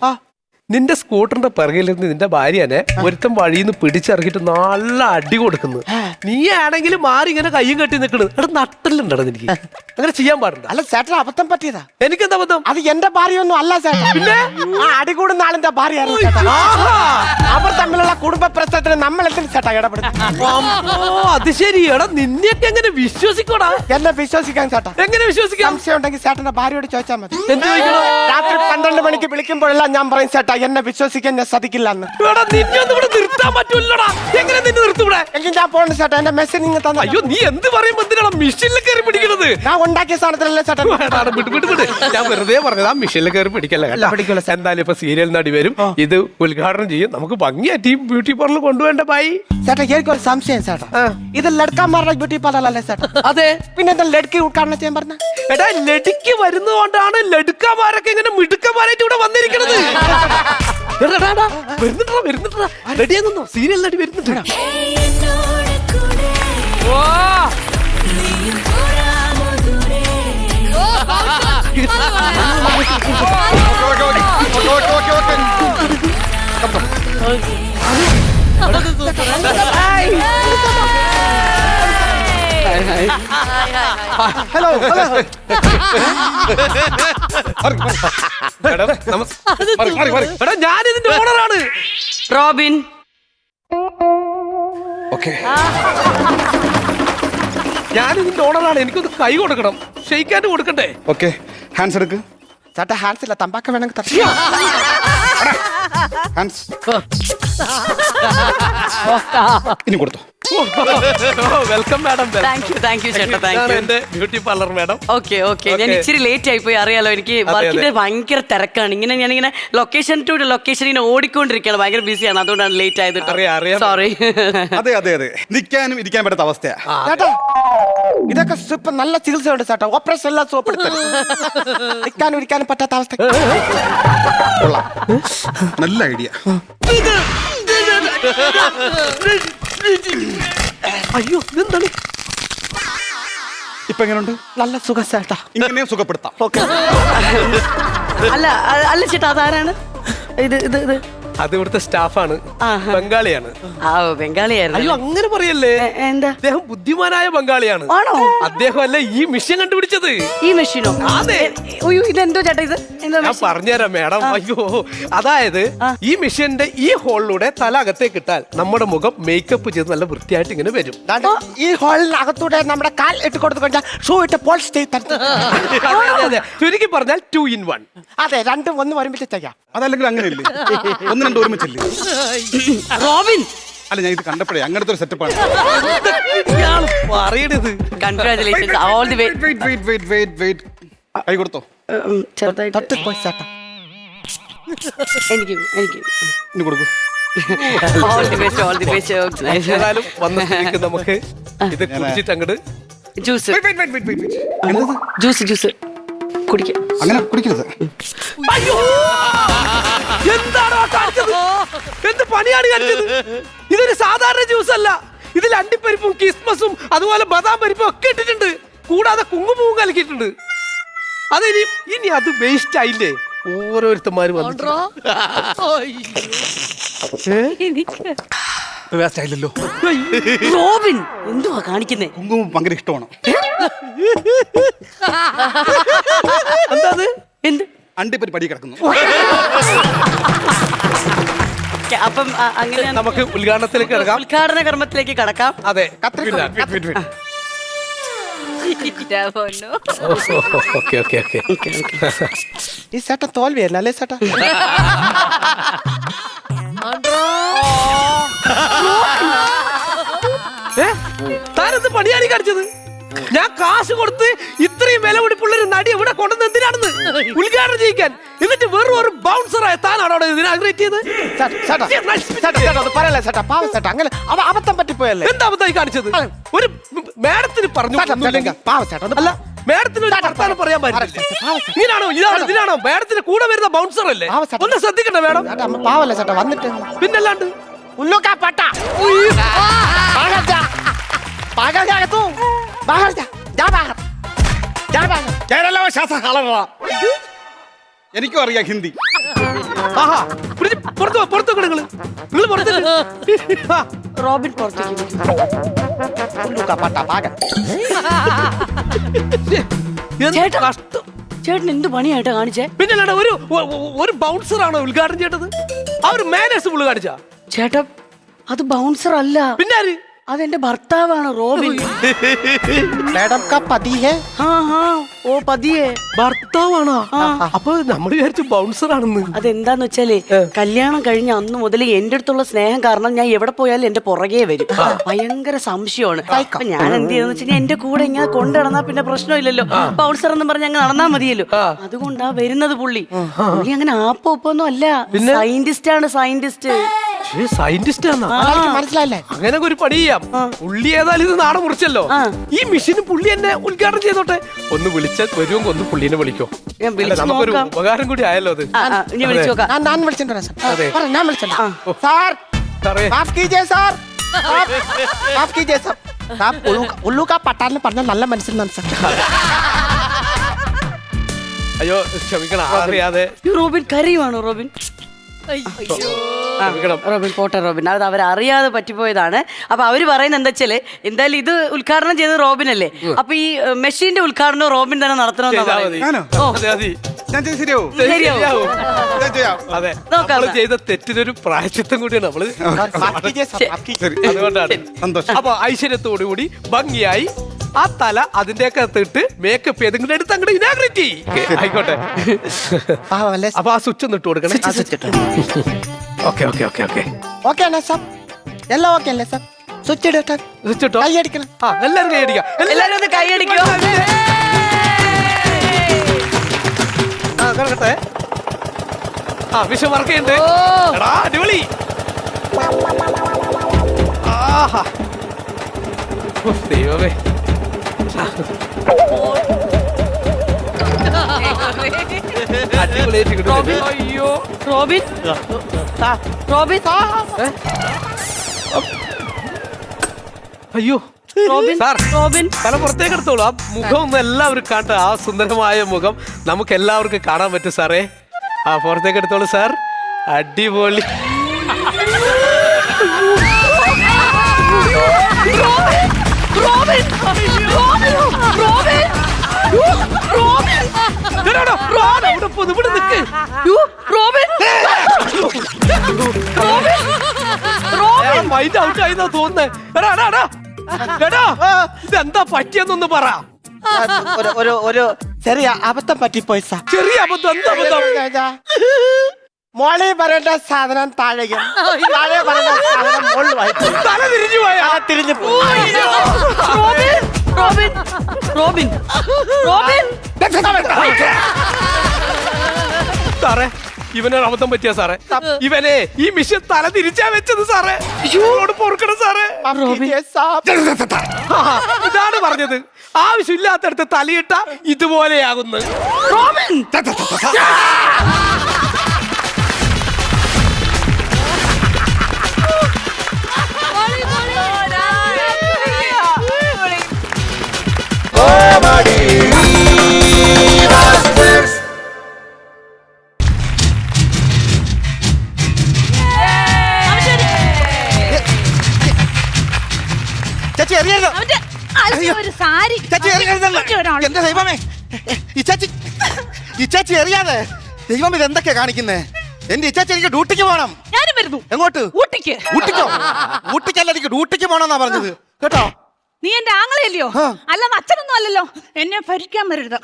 നിന്റെ സ്കൂട്ടറിന്റെ പിറകിലിരുന്ന് നിന്റെ ഭാര്യനെ ഒരുത്തം വഴിന്ന് പിടിച്ചിറക്കിട്ട് നല്ല അടി കൊടുക്കുന്നു. നീ ആണെങ്കിൽ മാറി ഇങ്ങനെ കയ്യും കെട്ടി നിൽക്കണത്. എടാ, നട്ടലുണ്ടോ നിനക്ക്? അങ്ങനെ ചെയ്യാൻ പാടില്ല. അല്ല ചേട്ടാ, അബദ്ധം പറ്റിയതാ. എനിക്കെന്താ അബദ്ധം? അത് എന്റെ ഭാര്യയൊന്നും അല്ല ചേട്ടാ. പിന്നെ ആ അടി കൂടുന്ന ആളിന്റെ ഭാര്യയായിരുന്നു ചേട്ടാ. അവർ തമ്മിലുള്ള കുടുംബ പ്രശ്നത്തിന് നമ്മൾ എന്തിനും ചേട്ടാ ഇടപെടുന്നു? അത് ശരി. എടാ, നിന്നെയൊക്കെ എങ്ങനെ വിശ്വസിക്കോടാ? എന്നെ വിശ്വസിക്കാൻ ചേട്ടാ. എങ്ങനെ വിശ്വസിക്കാം? സംശയം ഉണ്ടെങ്കിൽ ചേട്ടന്റെ ഭാര്യയോട് ചോദിച്ചാൽ മതി. എന്ത് ചോദിക്കണം? രാത്രി 12 മണിക്ക് വിളിക്കുമ്പോഴെല്ലാം ഞാൻ പറയും ചേട്ടാ എന്നെ വിശ്വസിക്കാൻ ഞാൻ സാധിക്കില്ല എന്ന്. നിർത്താൻ പറ്റൂലടാ. എങ്ങനെ നിന്നെ നിർത്തൂടെ? എങ്കിൽ ഞാൻ പോകണ്ട ചേട്ടാ, എന്റെ മെസ്സേജ് നിങ്ങൾ തന്നെ. അയ്യോ, നീ എന്ത് പറയുമ്പോ എന്തിനാണ് മിഷനിൽ കയറി പിടിക്കുന്നത്? ഞാൻ ഉണ്ടാക്കിയ സാധനത്തിലല്ലേ ചേട്ടാ. ഞാൻ വെറുതെ പറഞ്ഞത്, ആ മിഷനിൽ കയറി പിടിക്കല്ലേ. എന്തായാലും ഇപ്പൊ സീരിയൽ നടി വരും, ഇത് ഉദ്ഘാടനം ചെയ്യും. നമുക്ക് ഭംഗിയായിട്ട് ഈ ബ്യൂട്ടി പാർലർ കൊണ്ടുപോകേണ്ട ബായി. ചേട്ടാ എനിക്കൊരു സംശയം ചേട്ടാ, ഇത് ലഡ്ക്കാന്മാരുടെ ബ്യൂട്ടി പാർലർ അല്ലേ ചേട്ടാ? അതെ. പിന്നെ എന്താ ലഡ്ക്കി ഉദ്ഘാടനം ചെയ്യാൻ പറഞ്ഞ? എടാ, ലഡ്ക്ക് വരുന്നതുകൊണ്ടാണ് ലഡ്ക്കാമാരൊക്കെ ഇങ്ങനെ മിടുക്കന്മാരായിട്ട് ഇവിടെ വന്നിരിക്കുന്നത്. വരുന്നുണ്ടാ റെഡിയാകുന്നു. സീരിയൽ നടി വരുന്നുണ്ട്. ഹലോ ഞാൻ ഇതിന്റെ ഓണറാണ്, റോബിൻ. ഞാനിതിന്റെ ഓണറാണ്. എനിക്കൊന്ന് കൈ കൊടുക്കണം, ഷെയ്ക്കാൻഡ് കൊടുക്കണ്ടേ? ഓക്കെ, ഹാൻഡ്സ് എടുക്ക്. ചേട്ടാ ഹാൻഡ്സ് ഇല്ല, തമ്പാക്ക വേണമെങ്കിൽ ഹാൻഡ്സ് ഇനി കൊടുത്തോ. Welcome madam. താങ്ക് യു ചേട്ടാ. എന്റെ ബ്യൂട്ടി പാർലർ മാഡം. ഓക്കെ. ഞാൻ ഇച്ചിരി ലേറ്റ് ആയി പോയി, അറിയാലോ. എനിക്ക് വർക്കിന്റെ ഭയങ്കര തിരക്കാണ്. ഞാനിങ്ങനെ ലൊക്കേഷൻ ടു ലൊക്കേഷൻ ഇങ്ങനെ ഓടിക്കൊണ്ടിരിക്കുകയാണ്. ഭയങ്കര ബിസിയാണ്, അതുകൊണ്ടാണ് ലേറ്റ് ആയത്. സോറി. അതെ അതെ അതെ, നിൽക്കാനും ഇരിക്കാൻ പറ്റാത്ത അവസ്ഥയാ ചേട്ടാ. ഇതൊക്കെ ഇപ്പൊ നല്ല ചികിത്സയുണ്ട് ചേട്ടാ. ഓപ്പറേഷൻ എല്ലാം സോപ്പെടുത്തരും. നിൽക്കാനും ഇരിക്കാനും പറ്റാത്ത അവസ്ഥ. നല്ല ഐഡിയ. അയ്യോ, ഇതെന്താണ്? ഇപ്പൊ എങ്ങനെയുണ്ട്? നല്ല സുഖം ചേട്ടാ. ഇങ്ങനെ സുഖപ്പെടുത്താം. അല്ല ചേട്ടാ, അതാരാണ് ഇത്? അത് ഇവിടുത്തെ സ്റ്റാഫാണ്, ബംഗാളിയാണ്. ബംഗാളിയായിരുന്നു? അയ്യോ, അങ്ങനെ പറയല്ലേ. എന്താ? അദ്ദേഹം ബുദ്ധിമാനായ ബംഗാളിയാണ്. ആണോ? അദ്ദേഹം അല്ലേ ഈ മിഷൻ കണ്ടുപിടിച്ചത്. ഈ മെഷീനോ? ഇതെന്തോ ചേട്ടാ ഇത്? ഞാൻ പറഞ്ഞുതരാം മാഡം. അയ്യോ, അതായത് ഈ മിഷന്റെ ഈ ഹോളിലൂടെ തല അകത്തേക്ക് ഇട്ടാൽ നമ്മുടെ മുഖം മേക്കപ്പ് ചെയ്ത് നല്ല വൃത്തിയായിട്ട് ഇങ്ങനെ വരും. ഈ ഹോളിനകത്തൂടെ നമ്മുടെ കാൽ ഇട്ട് കൊടുത്തു കഴിഞ്ഞാൽ ഷൂ ഇട്ട് പോളിഷ് ചെയ്ത് ചുരുക്കി പറഞ്ഞാൽ 2 in 1. അതെ, രണ്ടും ഒന്ന് ഒരുമിച്ച് ചെയ്യാം. അതല്ലെങ്കിൽ അങ്ങനെയല്ലേ, ഒന്ന് രണ്ട് ഒരുമിച്ചല്ലേ. റോബിൻ. അല്ല, ഞാൻ ഇത് കണ്ടപ്പോഴേ അങ്ങനത്തെ ഒരു സെറ്റപ്പാണ്. പറയണത്. Congratulations all the way. Weight കൈ കൊടുത്തോ. ചെറുതായിട്ട് തൊട്ട് പോയി ചേട്ടാ. എനിക്ക് ഇനി കൊടുക്കൂ. ഏതായാലും വന്ന സ്ഥിതിക്ക് നമുക്ക് ഇത് കുടിച്ചിട്ട് അങ്ങോട്ട് ജ്യൂസ് ജ്യൂസ് കുടിക്കാം. അങ്ങനെ കുടിക്കരുത്. അയ്യോ എന്താണോ കാണിച്ചത്? എന്ത് പണിയാണ് കാണിച്ചത്? ഇതൊരു സാധാരണ ജ്യൂസ് അല്ല. ഇതിൽ അണ്ടിപ്പരിപ്പും കിസ്മസും അതുപോലെ ബദാം പരിപ്പും ഒക്കെ ഇട്ടിട്ടുണ്ട്. കൂടാതെ കുങ്കുമവും കലക്കിയിട്ടുണ്ട്. അത് ഇനി അത് വേസ്റ്റ് ആയില്ലേ? ഓരോരുത്തന്മാര് വേസ്റ്റ് ആയില്ലല്ലോ. റോബിൻ എന്തുവാ കാണിക്കുന്നേ? കുങ്കുമം ഭയങ്കര ഇഷ്ടമാണ്. എന്താ അത്? എന്ത് അണ്ടിപ്പരി പടി കിടക്കുന്നു. അപ്പം അങ്ങനെ നമുക്ക് ഉദ്ഘാടനത്തിലേക്ക് കിടക്കാം. ഉദ്ഘാടന കർമ്മത്തിലേക്ക് കടക്കാം. അതെ. ഈ ചേട്ടൻ തോൽവിയല്ല അല്ലേ ചേട്ടാ? താനെന്ത് പണിയാണ് കാണിച്ചത്? ഞാൻ കാശ് കൊടുത്ത് ഇത്രയും വില പിടിപ്പുള്ള ഒരു നടി ഇവിടെ കൊണ്ടുവന്ന് എന്തിനാണെന്ന് ഉദ്ഘാടനം ചെയ്യിക്കാൻ. എന്നിട്ട് വെറും ഒരു ബൗൺസറായ താനാണോ ഇതിനെ ആഗ്രഹിച്ചത്? പറയല്ലേ ചേട്ടാ, പാവം ചേട്ടാ, അങ്ങനെ അബദ്ധം പറ്റിപ്പോയല്ലേ. എന്താ അബദ്ധമായി കാണിച്ചത്? ഒരു മേഡത്തിന് പറഞ്ഞു പാവം ചേട്ടാ. അല്ല, മേഡത്തിന് ഒരു വർത്താനം പറയാൻ പറ്റില്ല. ഇതിനാണോ മേഡത്തിന് കൂടെ വരുന്ന ബൗൺസർ അല്ലേ? ഒന്ന് ശ്രദ്ധിക്കണ്ട മേഡം. പാവല്ലേ ചേട്ടാ വന്നിട്ട്. പിന്നല്ലാണ്ട് ഉല്ലുക്കാ പട്ട എനിക്കും അറിയാം ഹിന്ദി. റോബിൻ പുറത്തേക്ക് ചേട്ടൻ എന്ത് പണിയായിട്ടാ കാണിച്ചേ? പിന്നല്ലാണ്ട് ഒരു ബൗൺസർ ആണോ ഉദ്ഘാടനം ചെയ്തത്? ആ ഒരു മാനേഴ്സ് ഫുള്ള് കാണിച്ചാ? ചേട്ടാ അത് ബൗൺസർ അല്ല, പിന്നെ അതെന്റെ ഭർത്താവാണ് റോബിൻ. മാഡം കാ പതി ഹേ? ഓ പതിയെ ഭർത്താവാണോ? അപ്പൊ നമ്മൾ വിചാരിച്ചു ബൗൺസർ ആണെന്ന്. അതെന്താന്ന് വെച്ചാലേ കല്യാണം കഴിഞ്ഞ അന്ന് മുതൽ എന്റെ അടുത്തുള്ള സ്നേഹം കാരണം ഞാൻ എവിടെ പോയാലും എന്റെ പുറകെ വരും. ഭയങ്കര സംശയമാണ്. അപ്പൊ ഞാൻ എന്ത് ചെയ്തെന്ന് വെച്ചാൽ എന്റെ കൂടെ ഇങ്ങനെ കൊണ്ടുനടന്നാ പിന്നെ പ്രശ്നമില്ലല്ലോ. ബൗൺസർ എന്ന് പറഞ്ഞ് അങ്ങ് നടന്നാ മതിയല്ലോ. അതുകൊണ്ടാ വരുന്നത് പുള്ളി. പുള്ളി അങ്ങനെ ആപ്പൊന്നും അല്ല, സയന്റിസ്റ്റ് ആണ്. സയന്റിസ്റ്റ് മനസ്സിലായില്ലേ? അങ്ങനെ ഒരു പണി ചെയ്യാം. പുള്ളി ഏതായാലും ഇത് നാടൻ മുറിച്ചല്ലോ. ഈ മെഷീനും പുള്ളി എന്നെ ഉദ്ഘാടനം ചെയ്തോട്ടെ. ഒന്ന് വിളിച്ച വരുമെങ്കിൽ ഒന്ന് പുള്ളിനെ വിളിക്കോ. നമുക്കൊരു ഉപകാരം കൂടി ആയല്ലോ അത്. ഞാൻ വിളിച്ചിട്ടുണ്ടോ ഞാൻ വിളിച്ചിട്ടുണ്ടോ സാർ? മാഫ് കീജിയേ സാർ, മാഫ് കീജിയേ സാർ. ഉള്ളു കാ പട്ടാലിന് പറഞ്ഞ നല്ല മനസ്സിലാണ് സാർ. അയ്യോ ക്ഷമിക്കണം, അറിയാതെ. റോബിൻ കരയുവാണോ? റോബിൻ റോബിൻ പോട്ടെ റോബിൻ, അത് അവരറിയാതെ പറ്റിപ്പോയതാണ്. അപ്പൊ അവര് പറയുന്നത് എന്താ വെച്ചാല് എന്തായാലും ഇത് ഉദ്ഘാടനം ചെയ്തത് റോബിൻ അല്ലേ, അപ്പൊ ഈ മെഷീന്റെ ഉദ്ഘാടനം റോബിൻ തന്നെ നടത്തണമെന്നാ ചെയ്ത തെറ്റിനൊരു പ്രായശ്ചിത്തം കൂടിയാണ് നമ്മള്. അതുകൊണ്ടാണ്. അപ്പൊ ഐശ്വര്യത്തോടുകൂടി ഭംഗിയായി ആ തല അതിന്റെയൊക്കെ ഇട്ട് മേക്കപ്പ് ചെയ്ത് എടുത്ത് അങ്ങോട്ട് ഇനാഗ്രേറ്റ് ആയിക്കോട്ടെ. അപ്പൊ ആ സ്വിച്ച് ഒന്ന് ഇട്ട് കൊടുക്കണം. Okay okay okay okay okay അല്ലേ സാർ? എല്ലാം ഓക്കെ അല്ലേ സാർ? സ്വിച്ച് ഇട്ടോ, സ്വിച്ച് ഇട്ടോ, കൈയടിക്കണം. എല്ലാരും കൈയടിക്കാം. എല്ലാരും ഒന്ന് കൈയടിക്കോ. കിടക്കട്ടെ. വിഷം വർക്ക് ചെയ്യണ്ടേ? അടിപൊളി. ദൈവമേ, അയ്യോ റോബിൻ, റോബിൻ, അയ്യോ സാർ, റോബിൻ തല പുറത്തേക്ക് എടുത്തോളൂ. ആ മുഖം ഒന്ന് എല്ലാവരും കാണട്ടെ. ആ സുന്ദരമായ മുഖം നമുക്ക് എല്ലാവർക്കും കാണാൻ പറ്റും സാറേ. ആ പുറത്തേക്ക് എടുത്തോളൂ സാർ. അടിപൊളി. മൈൻഡ് ഔട്ട് ആയിന്നാ തോന്നുന്നേ. ഇതെന്താ പറ്റിയെന്നൊന്ന് പറ. ഒരു ചെറിയ അബദ്ധം പറ്റിപ്പോയി സാർ. ചെറിയ അബദ്ധം? എന്താ അബദ്ധം? മോളിൽ പറയേണ്ട സാധനം താഴെയും താഴെ പറയേണ്ട സാധനം മുകളിലുമായി. തല തിരിഞ്ഞു പോയാ? തിരിഞ്ഞു പോയി. Robin, Robin, Robin. സാറേ ഇവനൊരു അബദ്ധം പറ്റിയ സാറേ. ഇവനെ ഈ മിഷൻ തല തിരിച്ചാ വെച്ചത് സാറേ. ഇവനോട് പൊറുക്കണം സാറേ. ഇതാണ് പറഞ്ഞത്, ആവശ്യമില്ലാത്തടത്ത് തലയിട്ട ഇതുപോലെയാകുന്നു. ചേച്ചി അറിയാലോ ഒരു സാരി എന്റെ ദൈവമേ, ഈ ചേച്ചി അറിയാതെ ദൈവം ഇത് എന്തൊക്കെയാ കാണിക്കുന്നേ? എന്റെ ഇച്ചാച്ചി എനിക്ക് ഡ്യൂട്ടിക്ക് പോകണം. ഞാനും വരുന്നു. എങ്ങോട്ട്? ഊട്ടിക്ക്. ഊട്ടിക്കോ? ഊട്ടിക്കല്ല, എനിക്ക് ഡ്യൂട്ടിക്ക് പോണെന്നാ പറഞ്ഞത് കേട്ടോ. നീ എന്റെ ആങ്ങളയല്ലയോ? അല്ലാതെ അച്ഛനൊന്നും അല്ലല്ലോ. എന്നെ ഭരിക്കാൻ വരരുത്.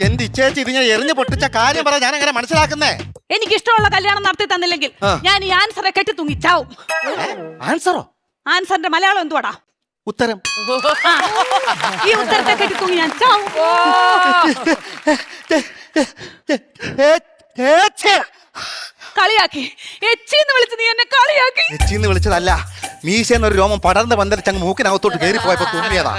എന്റെ ഇച്ചേച്ചി ഇത് ഞാൻ എറിഞ്ഞു പൊട്ടിച്ച കാര്യം പറ, ഞാൻ എങ്ങനെ മനസ്സിലാക്കുന്നേ? എനിക്ക് ഇഷ്ടമുള്ള കല്യാണം നടത്തി തന്നില്ലെങ്കിൽ ഞാൻ ഈ ആൻസറെ കെട്ടി തൂങ്ങി ചാവും. ആൻസറോ? ആൻസറിന്റെ മലയാളം എന്തുവാടാ? ഉത്തരം. ഈ ഉത്തരത്തെ കെട്ടി തൂങ്ങി ഞാൻ ചാവും. കളിയാക്കി എച്ചിന്ന് വിളിച്ച് നീ എന്നെ കളിയാക്കി. എച്ചിന്ന് വിളിച്ചതല്ല, മീശന്നൊരു രോമം പടർന്ന് പന്തലിച്ചങ്ങ് മൂക്കിനകത്തോട്ട് കയറി പോയപ്പോ തുമ്മിയതാ.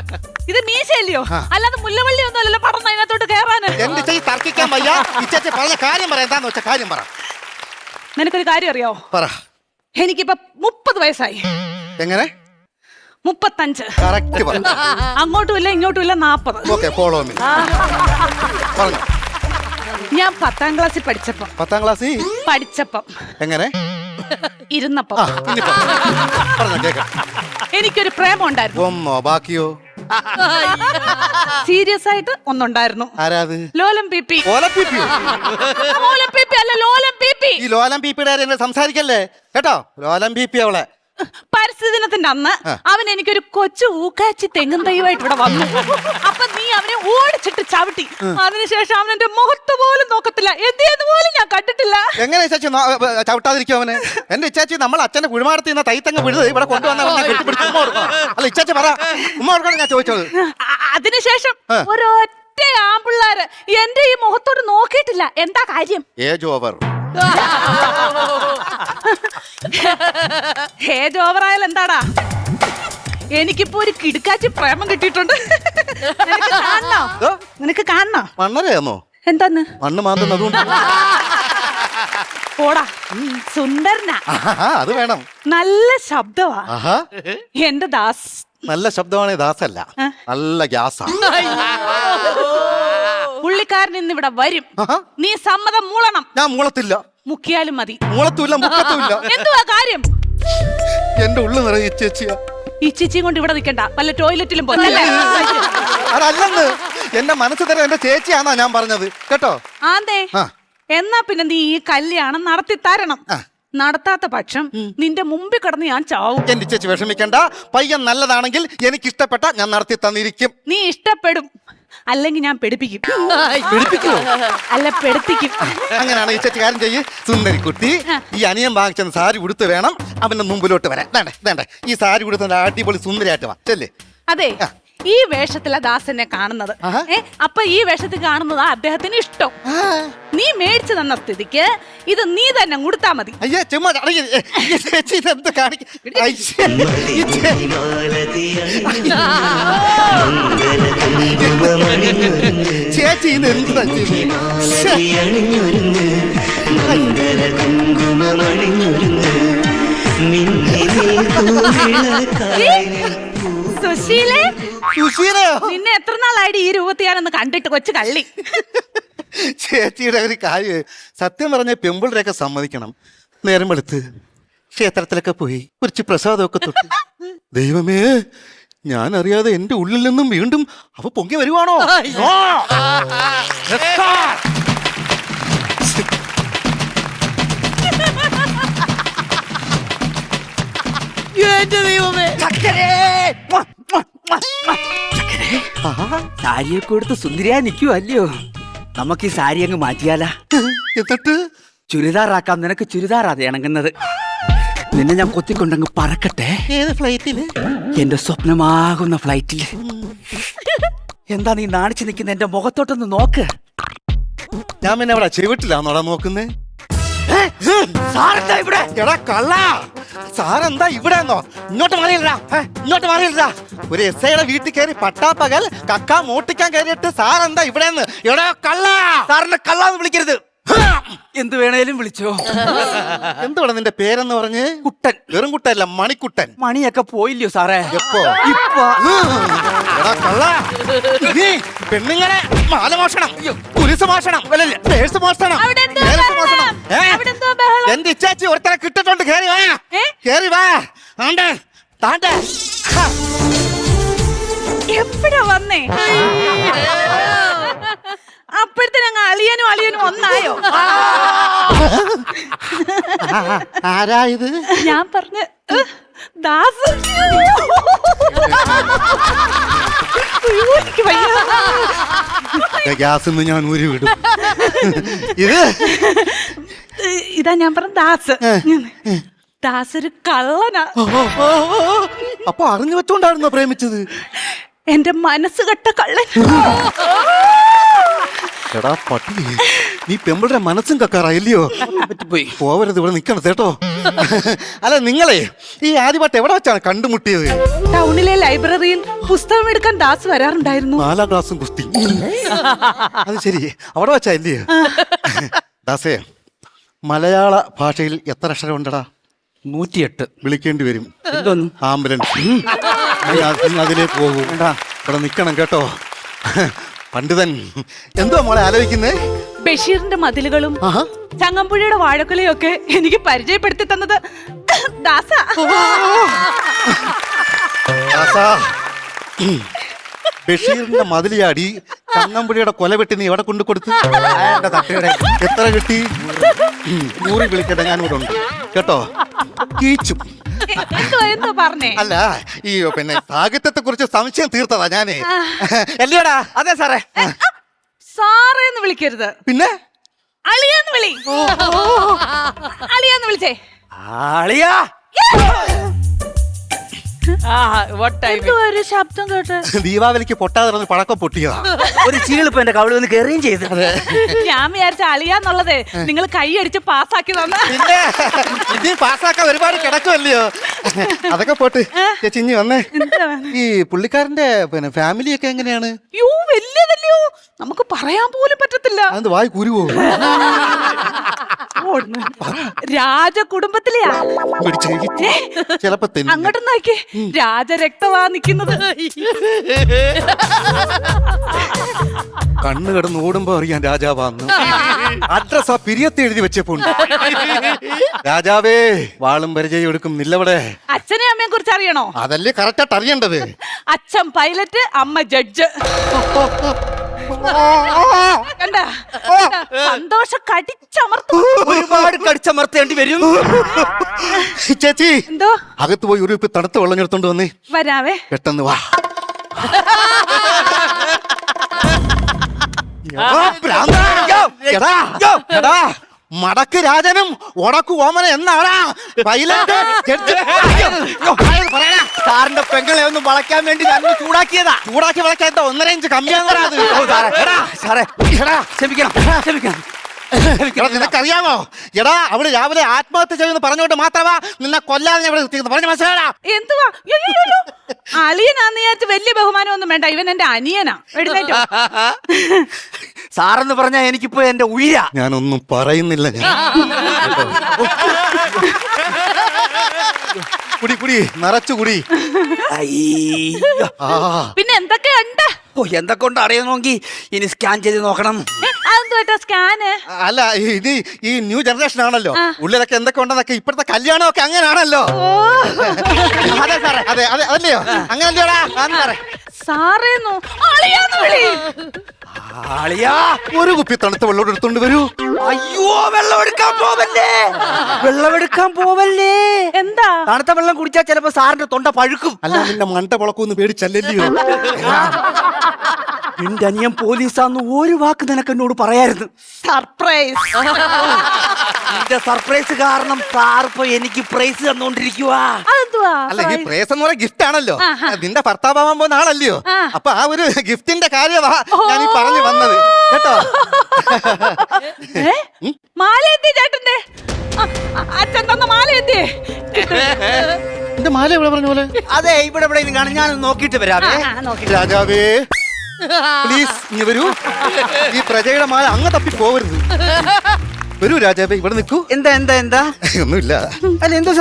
ഇത് മീശയല്ലയോ? അല്ലാതെ മുല്ലവള്ളി ഒന്നും അല്ലല്ലോ പടർന്ന് അതിനകത്തോട്ട് കയറാന്. എന്റെ ചേച്ചി തർക്കിക്കാൻ വയ്യ. ഇച്ചേച്ചി പറഞ്ഞ കാര്യം പറ, എന്താന്ന് വെച്ച കാര്യം പറ. നിനക്കൊരു കാര്യം അറിയാവോ? പറ. എനിക്കിപ്പോ 30 വയസ്സായി. എങ്ങനെ? 35. കറക്റ്റ് പറ. അങ്ങോട്ടും ഇല്ല ഇങ്ങോട്ടും ഇല്ല 40. Okay, follow me. പറഞ്ഞു. ഞാൻ 10ാം ക്ലാസ്സിൽ പഠിച്ചപ്പം. 10ാം ക്ലാസ്സിൽ പഠിച്ചപ്പം. എങ്ങനെ? ഇരുന്നപ്പം. എനിക്കൊരു പ്രേമം ഉണ്ടായിരുന്നു. ഒന്നോ ബാക്കിയോ? സീരിയസ് ആയിട്ട് ഒന്നുണ്ടായിരുന്നു. ആരാത്? ലോലം പിപി. ലോലം പിപി അല്ല, ലോലം പിപി. ഈ ലോലം പിപിയുടെ സംസാരിക്കല്ലേ കേട്ടോ. ലോലം പിപി അവളെ പരിസ്ഥിതി ദിനത്തിന്റെ അന്ന് അവൻ എനിക്കൊരു കൊച്ചു ഊക്കാച്ചി തെങ്ങും തൈവായിട്ട് ഇവിടെ വന്നു. അപ്പൊ നീ അവനെ ഓടിച്ചിട്ട് ചവിട്ടി. അതിനുശേഷം അവൻ എന്റെ മുഖത്ത് പോലും നോക്കത്തില്ല. എന്ത് പോലും ഞാൻ കണ്ടിട്ടില്ല. എങ്ങനെ ചേച്ചി ചവിട്ടാതിരിക്കും അവന്? എന്റെ ഇച്ചാച്ചി നമ്മൾ അച്ഛന്റെ കുഴിമാടത്തിൽ നിന്ന് തൈത്തങ്ങ് വിടുത് ഇവിടെ കൊണ്ടുവന്ന അല്ല ഇച്ചാച്ചി പറ, ഉമ്മ കൊടുക്കണം ഞാൻ ചോദിച്ചത്. അതിനുശേഷം ഒരൊറ്റ ആമ്പിള്ളാര് എന്റെ ഈ മുഖത്തോട് നോക്കിയിട്ടില്ല. എന്താ കാര്യം? Age over. ഏജ് ഓവറായാൽ എന്താടാ? എനിക്കിപ്പോ ഒരു കിടുക്കാച്ചി പ്രേമം കിട്ടിയിട്ടുണ്ട്. നിനക്ക് കാണണോ? മണ്ണരയാന്നോ? എന്താന്ന്? മണ്ണ് മാന്തുന്നതുകൊണ്ട്. പോടാ, സുന്ദരനാ. അത് വേണം. നല്ല ശബ്ദമാ. ആഹാ, എന്റെ ദാസ്. നല്ല ശബ്ദമാണ്. ദാസല്ല, നല്ല ഗ്യാസാ. പുള്ളിക്കാരൻ ഇന്ന് ഇവിടെ വരും. നീ സമ്മതം മൂളണം. ഞാൻ മൂളത്തില്ല. മുക്കിയാലും മതി. മൂളത്തുമില്ല, മുക്കത്തുമില്ല. എന്തുവാ കാര്യം? എന്റെ ഉള്ളു നിറയെ ചേച്ചിയാ. ഈ ചേച്ചിയും കൊണ്ട് ഇവിടെ നിൽക്കണ്ട, വല്ല ടോയ്ലറ്റിലും പോലല്ലേ. അതല്ലെന്ന്, എന്റെ മനസ്സ് തരാൻ എന്റെ ചേച്ചിയാന്നാ ഞാൻ പറഞ്ഞത് കേട്ടോ. ആന്തേ, എന്നാ പിന്നെ നീ ഈ കല്യാണം നടത്തി തരണം. നടത്താത്ത പക്ഷം നിന്റെ മുമ്പിൽ കിടന്ന് ഞാൻ ചാവും. എന്റെ ചേച്ചി വിഷമിക്കണ്ട. പയ്യൻ നല്ലതാണെങ്കിൽ എനിക്ക് ഇഷ്ടപ്പെട്ട ഞാൻ നടത്തി തന്നിരിക്കും. നീ ഇഷ്ടപ്പെടും, അല്ലെങ്കിൽ ഞാൻ പെടുപ്പിക്കും. പെടുപ്പിക്കോ? അല്ല, പെടുപ്പിക്കും. അങ്ങനെയാണ് ഈ ചേച്ചി കാര്യം ചെയ്യ്. സുന്ദരിക്കുട്ടി, ഈ അനിയൻ വാങ്ങിച്ച സാരി ഉടുത്ത് വേണം അവന്റെ മുമ്പിലോട്ട് വരാൻ. വേണ്ടേ ഈ സാരി ഉടുത്ത അടിപൊളി സുന്ദരിയായിട്ട് വാ ചെല്ലേ. അതെ, ഈ വേഷത്തിലാ ദാസനെ കാണുന്നത്. അപ്പൊ ഈ വേഷത്തിൽ കാണുന്നതാ അദ്ദേഹത്തിന് ഇഷ്ടം. നീ മേടിച്ചു തന്ന സ്ഥിതിക്ക് ഇത് നീ തന്നെ കൊടുത്താ മതി. അയ്യേ, ചുമ്മാ ചേച്ചി ഇതെന്ത് കാണിക്ക. ചേച്ചി ഇത് എന്താ നിന്നെ എത്ര നാളായിട്ട് ഈ രൂപത്തിൽ ഞാനൊന്ന് കണ്ടിട്ട്, കൊച്ചു കള്ളി. ചേച്ചിയുടെ ഒരു കാര്യം സത്യം പറഞ്ഞ പെമ്പിളരെയൊക്കെ സമ്മതിക്കണം. നേരം വെളുത്ത് ക്ഷേത്രത്തിലൊക്കെ പോയി കുറച്ച് പ്രസാദമൊക്കെ തൊട്ട്, ദൈവമേ ഞാൻ അറിയാതെ എന്റെ ഉള്ളിൽ നിന്നും വീണ്ടും അവ പൊങ്ങി വരുവാണോ? സാരിയൊക്കെ കൊടുത്ത് സുന്ദരിയാ നിൽക്കുവല്ലയോ? നമുക്ക് ഈ സാരി അങ്ങ് മാറ്റിയാലാ? എന്നിട്ട് ചുരിദാറാക്കാം. നിനക്ക് ചുരിദാറാ ഇണങ്ങുന്നത്. നിന്നെ ഞാൻ കൊത്തിക്കൊണ്ടങ്ങ് പറക്കട്ടെ. ഏത് ഫ്ലൈറ്റില്? എന്റെ സ്വപ്നമാകുന്ന ഫ്ലൈറ്റില്. എന്താ നീ നാണിച്ചു നിൽക്കുന്ന? എന്റെ മുഖത്തോട്ടൊന്ന് നോക്ക്. ഞാൻ പിന്നെ അവിടെ ചെവിട്ടിലാന്നോടാ നോക്കുന്നേ. സാറെന്താ ഇവിടെ? എടാ കള്ള, സാറെന്താ ഇവിടെ എന്നോ? ഇങ്ങോട്ട് മാറിയില്ലടാ, ഇങ്ങോട്ട് മാറിയില്ലടാ. ഒരു എസ് ഐയുടെ വീട്ടിൽ കയറി പട്ടാപ്പകൽ കക്ക മോട്ടിക്കാൻ കയറിയിട്ട് സാറെന്താ ഇവിടെ നിന്ന്? എടാ കള്ള, സാറിനെ കള്ളാന്ന് വിളിക്കരുത്. എന്ത് വേണേലും വിളിച്ചോ. എന്തുവാണ് നിന്റെ പേരെന്ന് പറഞ്ഞ്? കുട്ടൻ. വെറും കുട്ടല്ല, മണിക്കുട്ടൻ. മണിയൊക്കെ പോയില്ലയോ സാറേ? എപ്പോ? എടാ കള്ള, നീ പെണ്ണുങ്ങളെ മാലമോഷണം, കുരിശ് മോഷണം, പേഴ്സ് മോഷണം, പേഴ്സ് മോഷണം. എന്റെ ഇച്ചാച്ചി ഒരുത്തരെ കിട്ടിട്ടുണ്ട്. കേറി വാ, കേറി വാ. ആണ്ട് താണ്ട എപ്പോഴാ വന്നേ? അപ്പോഴത്തേന് അങ്ങ് അളിയനും ഒന്നായോ? ആരാ ഇത്? ഞാൻ പറഞ്ഞ ദാസ്. ഗ്യാസ് ഞാൻ ഊരി വിടും. ഇത് ഇതാ ഞാൻ പറഞ്ഞ ദാസ്. ദാസ് ഒരു കള്ളനാ. അപ്പൊ അറിഞ്ഞു വെച്ചോണ്ടായിരുന്നോ പ്രേമിച്ചത്? എന്റെ മനസ്സ് കെട്ട കള്ളൻ. എടാ പട്ടി, നീ പെമ്പിളുടെ മനസ്സും കക്കാറായില്ലയോ? പറ്റിപ്പോയി. പോവരുത്, ഇവിടെ നിക്കണം കേട്ടോ. അല്ല നിങ്ങളെ ഈ ആദ്യമായിട്ട് എവിടെ വെച്ചാണ് കണ്ടുമുട്ടിയത്? ടൗണിലെ ലൈബ്രറിയിൽ പുസ്തകം എടുക്കാൻ ദാസ് വരാറുണ്ടായിരുന്നു. 4ാം ക്ലാസ്സും കുസ്തി. അത് ശരി, അവിടെ വെച്ചാ ഇല്ലയോ? ദാസേ, മലയാള ഭാഷയിൽ എത്ര അക്ഷരം ഉണ്ടടാ? 108. വിളിക്കേണ്ടി വരും. എന്തോന്നു? ആംബുലൻസ്. അതിലേക്ക് പോകും. ഇവിടെ നിക്കണം കേട്ടോ. പണ്ഡിതൻ എന്തോ മോളെ ആലോചിക്കുന്നേ? ബഷീറിന്റെ മതിലുകളും ചങ്ങമ്പുഴയുടെ വാഴക്കുലയും ഒക്കെ എനിക്ക് പരിചയപ്പെടുത്തി തന്നത് ദാസാ. ബഷീറിന്റെ മതിലിയാടി ചങ്ങമ്പുഴയുടെ കൊലവെട്ടി നീ എവിടെ കൊണ്ടു കൊടുത്തു? എത്ര കിട്ടി? 100 വിളിക്കട്ടെ, ഞാനിവിടെ ഉണ്ട് കേട്ടോ. കീച്ചും. എന്തോ പറഞ്ഞേ? അല്ല, ഈ പിന്നെ സാഹിത്യത്തെ കുറിച്ച് സംശയം തീർത്തതാ ഞാനേ. അല്ലയോടാ? അതെ സാറേ. സാറേന്ന് വിളിക്കരുത്, പിന്നെ അളിയാന്ന് വിളി. അളിയാന്ന് വിളിച്ചേ. ആളിയാ. ഒരു ശബ്ദം കേട്ട് ദീപാവലിക്ക് പൊട്ടാതെ പഴക്കം പൊട്ടിയതാ. ഒരു ചീളിപ്പ് എന്റെ കവിളിൽ വന്ന് കയറുകയും ചെയ്തു. ഞാൻ വിചാരിച്ച അളിയാന്നുള്ളത് നിങ്ങൾ കൈയടിച്ച് പാസ്സാക്കി തന്ന. പിന്നെ ഇത് പാസ്സാക്കാൻ ഒരുപാട് കിടക്കുമല്ലയോ. അതൊക്കെ പോട്ട് ചേച്ചി ഇഞ്ഞി വന്നേ. ഈ പുള്ളിക്കാരന്റെ പിന്നെ ഫാമിലി ഒക്കെ എങ്ങനെയാണ്? വലിയതല്ലയോ, നമുക്ക് പറയാൻ പോലും പറ്റത്തില്ല. അത് വായി കുരുവോ? രാജകുടുംബത്തിലെയാ. ചിലപ്പോ അങ്ങോട്ട് നോക്കി, രാജരക്തമാ നിക്കുന്നത്. കണ്ണു കിടന്ന് ഓടുമ്പോ അറിയാൻ രാജാവാന്ന്. അഡ്രസ് ആ പിരിയത്തെ എഴുതി വെച്ചപ്പോ രാജാവേ വാളും പരിചയം എടുക്കും നില്ലവിടെ. അച്ഛനെ അമ്മയെ കുറിച്ച് അറിയണോ? അതല്ലേ കറക്റ്റായിട്ട് അറിയേണ്ടത്. അച്ഛൻ പൈലറ്റ്, അമ്മ ജഡ്ജ്. കണ്ട സന്തോഷം കടിച്ചമർത്തു. ഒരുപാട് കടിച്ചമർത്തേണ്ടി വരും. ചേച്ചി എന്തോ? അകത്ത് പോയി ഒരു തണുത്ത വെള്ളം എടുത്തോണ്ട് വന്നേ. വരാവേ. പെട്ടെന്ന് വാ. മടക്ക് രാജനും ഉടക്കു ഓമന എന്നാടാ പൈലറ്റ് ജഡ്ജ്. സാറിന്റെ പെങ്ങളെ ഒന്ന് വളയ്ക്കാൻ വേണ്ടി ഞാൻ ചൂടാക്കിയതാ. ചൂടാക്കി വളയ്ക്കാൻ 1.5 ഇഞ്ച് കമ്മിയാന്ന്. സാറേ ക്ഷമിക്കണം, ക്ഷമിക്കണം. നിനക്കറിയാമോ? എടാ അവള് രാവിലെ ആത്മഹത്യ ചെയ്യുമെന്ന് പറഞ്ഞുകൊണ്ട് മാത്രമാ നിന്നെ കൊല്ലാതെ ഇവിടെ പറഞ്ഞു. മനസ്സിലാടാ? എന്തുവാ? അളിയനാന്ന് വിചാരിച്ച് വലിയ ബഹുമാനമൊന്നും വേണ്ട. ഇവൻ എന്റെ അനിയനാ. എഴുന്നേറ്റോ. സാറെന്ന് പറഞ്ഞാ എനിക്കിപ്പോ എന്റെ ഉയിരാ. ഞാനൊന്നും പറയുന്നില്ല. കുടി കുടി, നിറച്ചു കുടി. പിന്നെ എന്തൊക്കെയുണ്ട്? എന്തൊക്കെ ഉണ്ട് അറിയണമെങ്കിൽ ഇനി സ്കാൻ ചെയ്ത് നോക്കണം. സ്കാന് അല്ല, ഇത് ഈ ന്യൂ ജനറേഷൻ ആണല്ലോ. ഉള്ളിലൊക്കെ എന്തൊക്കെ ഉണ്ടെന്നൊക്കെ ഇപ്പോഴത്തെ കല്യാണമൊക്കെ അങ്ങനെയാണല്ലോ. അതെ സാറേ, അതെ അതെ അതല്ലയോ? അങ്ങനല്ലോടാ സാറേ. സാറേന്നോ? അളിയാന്ന് വിളി. ആളിയാ, ഒരു കുപ്പി തണുത്ത വെള്ളം എടുത്തോണ്ട് വരൂ. അയ്യോ, വെള്ളം എടുക്കാൻ പോവല്ലേ. എന്താ? തണുത്ത വെള്ളം കുടിച്ചാൽ ചിലപ്പോ സാറിന്റെ തൊണ്ട പഴുക്കും. അല്ല, നിന്റെ മണ്ട പൊളക്കൊന്ന് പേടിച്ചല്ലല്ലയോ? എന്റെ അനിയൻ പോലീസാന്ന് ഒരു വാക്ക് നിനക്ക് എന്നോട് പറയായിരുന്നു. സർപ്രൈസ്. നിന്റെ സർപ്രൈസ് കാരണം സാർ ഇപ്പൊ എനിക്ക് പ്രൈസ് തന്നോണ്ടിരിക്കുവാ. അല്ല ഈ പ്രേസ് എന്ന് പറയുന്ന ഗിഫ്റ്റ് ആണല്ലോ. നിന്റെ ഭർത്താവാൻ പോകുന്ന ആളല്ലയോ. അപ്പൊ ആ ഒരു ഗിഫ്റ്റിന്റെ കാര്യമാ ഞാൻ ഈ പറഞ്ഞു വന്നത് കേട്ടോ. മാല എത്തി ചേട്ടന്റെ. അച്ഛൻ തന്ന മാല എത്തി. എന്റെ മാല ഇവിടെ പറഞ്ഞ പോലെ. അതെ ഇവിടെ ഇവിടെ കാണും, ഞാൻ നോക്കിയിട്ട് വരാവേ. രാജാവേ പ്ലീസ് ഇനി വരൂ. ഈ പ്രജയുടെ മാല അങ്ങ് തപ്പി പോവരുത്. വരൂ രാജാവേ, ഇവിടെ നിൽക്കൂ. എന്താ എന്താ എന്താ ഒന്നുമില്ല. അല്ല എന്തോ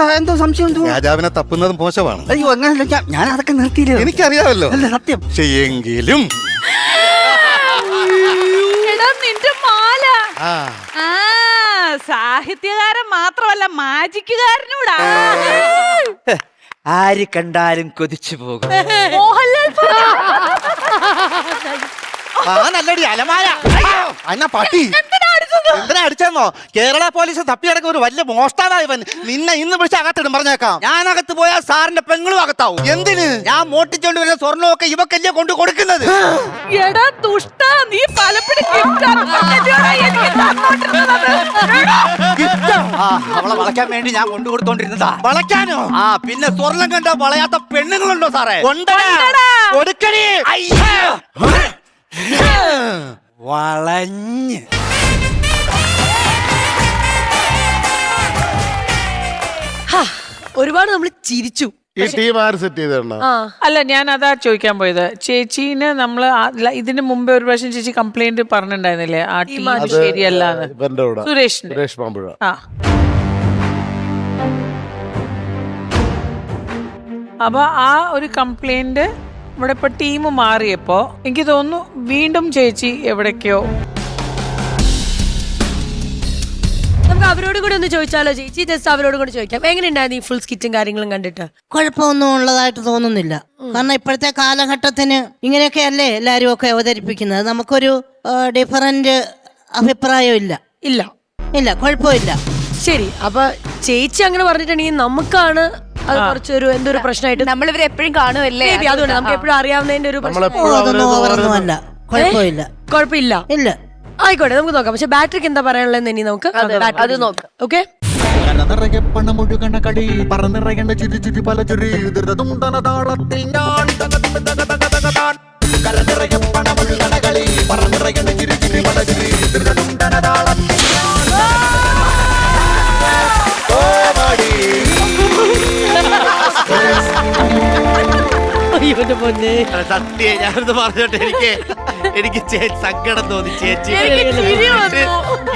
സംശയം. രാജാവിനെ തപ്പുന്നതും മോശമാണ്. അയ്യോ അങ്ങനെ ഞാൻ അതൊക്കെ നിർത്തിയില്ല. എനിക്കറിയാമല്ലോ. അല്ല സത്യം. എങ്കിലും എടാ നിന്റെ മാല. ആ സാഹിത്യകാരൻ മാത്രമല്ല മാജിക്കുകാരനൂടാ. ആര് കണ്ടാലും കൊതിച്ചു പോകും. മോഹൻലാൽ നല്ലടി അലമാര. അന്ന പട്ടി എന്തിനാ അടിച്ചെന്നോ? കേരള പോലീസ് തപ്പിയടക്കം ഒരു വലിയ മോഷ്ടാവായവൻ. നിന്നെ ഇന്ന് വിളിച്ച് അകത്തിടും പറഞ്ഞേക്കാം. ഞാൻ അകത്ത് പോയാൽ സാറിന്റെ പെങ്ങളും അകത്താവും. എന്തിന്? ഞാൻ മോട്ടിച്ചോണ്ട് വരുന്ന സ്വർണ്ണമൊക്കെ ഇവക്കല്ലേ കൊണ്ട് കൊടുക്കുന്നത്. എടാ ദുഷ്ട, നീ പലപ്പോഴും അവളെ വളയ്ക്കാൻ വേണ്ടി ഞാൻ കൊണ്ടു കൊടുത്തോണ്ടിരുന്നതാ. വളയ്ക്കാനോ? ആ പിന്നെ സ്വർണം കണ്ട വളയാത്ത പെണ്ണുങ്ങളുണ്ടോ സാറേ? കൊടുക്കണേ. വളഞ്ഞ് ഒരുപാട് നമ്മൾ ചിരിച്ചു. ഈ ടീം ആര് സെറ്റ് ചെയ്തോ? അല്ല ഞാൻ അതാ ചോദിക്കാൻ പോയത്. ചേച്ചീനെ നമ്മള് ഇതിന് മുമ്പേ ഒരു പ്രാവശ്യം ചേച്ചി കംപ്ലൈന്റ് പറഞ്ഞിട്ടുണ്ടായിരുന്നില്ലേ ആ ടീം ശരിയല്ല. സുരേഷ് പാമ്പുഴ. അപ്പൊ ആ ഒരു കംപ്ലൈന്റ് ഇവിടെ ഇപ്പൊ ടീം മാറിയപ്പോ എനിക്ക് തോന്നുന്നു വീണ്ടും ചേച്ചി എവിടേക്കോ. നമുക്ക് അവരോട് കൂടി ഒന്ന് ചോദിച്ചാലോ ചേച്ചി? ജസ്റ്റ് അവരോട് കൂടി ചോദിക്കാം. എങ്ങനെയുണ്ടായിരുന്നു ഈ ഫുൾ സ്കിറ്റും കാര്യങ്ങളും കണ്ടിട്ട്? കുഴപ്പമൊന്നും ഉള്ളതായിട്ട് തോന്നുന്നില്ല. കാരണം ഇപ്പോഴത്തെ കാലഘട്ടത്തിന് ഇങ്ങനെയൊക്കെയല്ലേ എല്ലാരും ഒക്കെ അവതരിപ്പിക്കുന്നത്. നമുക്കൊരു ഡിഫറന്റ് അഭിപ്രായം ഇല്ല. ഇല്ല കുഴപ്പമില്ല. ശരി, അപ്പൊ ചേച്ചി അങ്ങനെ പറഞ്ഞിട്ടുണ്ടെങ്കിൽ നമുക്കാണ് അത് കുറച്ചൊരു എന്തൊരു പ്രശ്നമായിട്ട്. നമ്മളിവരെ എപ്പോഴും കാണുമല്ലേ, അതുകൊണ്ട് നമുക്ക് എപ്പോഴും അറിയാവുന്നതിന്റെ ഒരു ഓവറൊന്നുമല്ല. കുഴപ്പമില്ല. കുഴപ്പമില്ല. ഇല്ല ആയിക്കോട്ടെ, നമുക്ക് നോക്കാം. പക്ഷെ ബാറ്ററിക്ക് എന്താ പറയാനുള്ളത് ഇനി നമുക്ക് അത് നോക്കാം. ഓക്കെ. പണമൊഴുകണ കളി പറന്നിറങ്ങേണ്ട ചിരി ചിരി പല ചിരി താളത്തിൽ ഞാൻ പണമൊഴുകണ കളി പറന്നിറങ്ങേണ്ട ചിരി ചിരി പല ചിരി സത്യ ഞാനത് പറഞ്ഞോട്ടെ. എനിക്ക് സങ്കടം തോന്നി ചേച്ചി.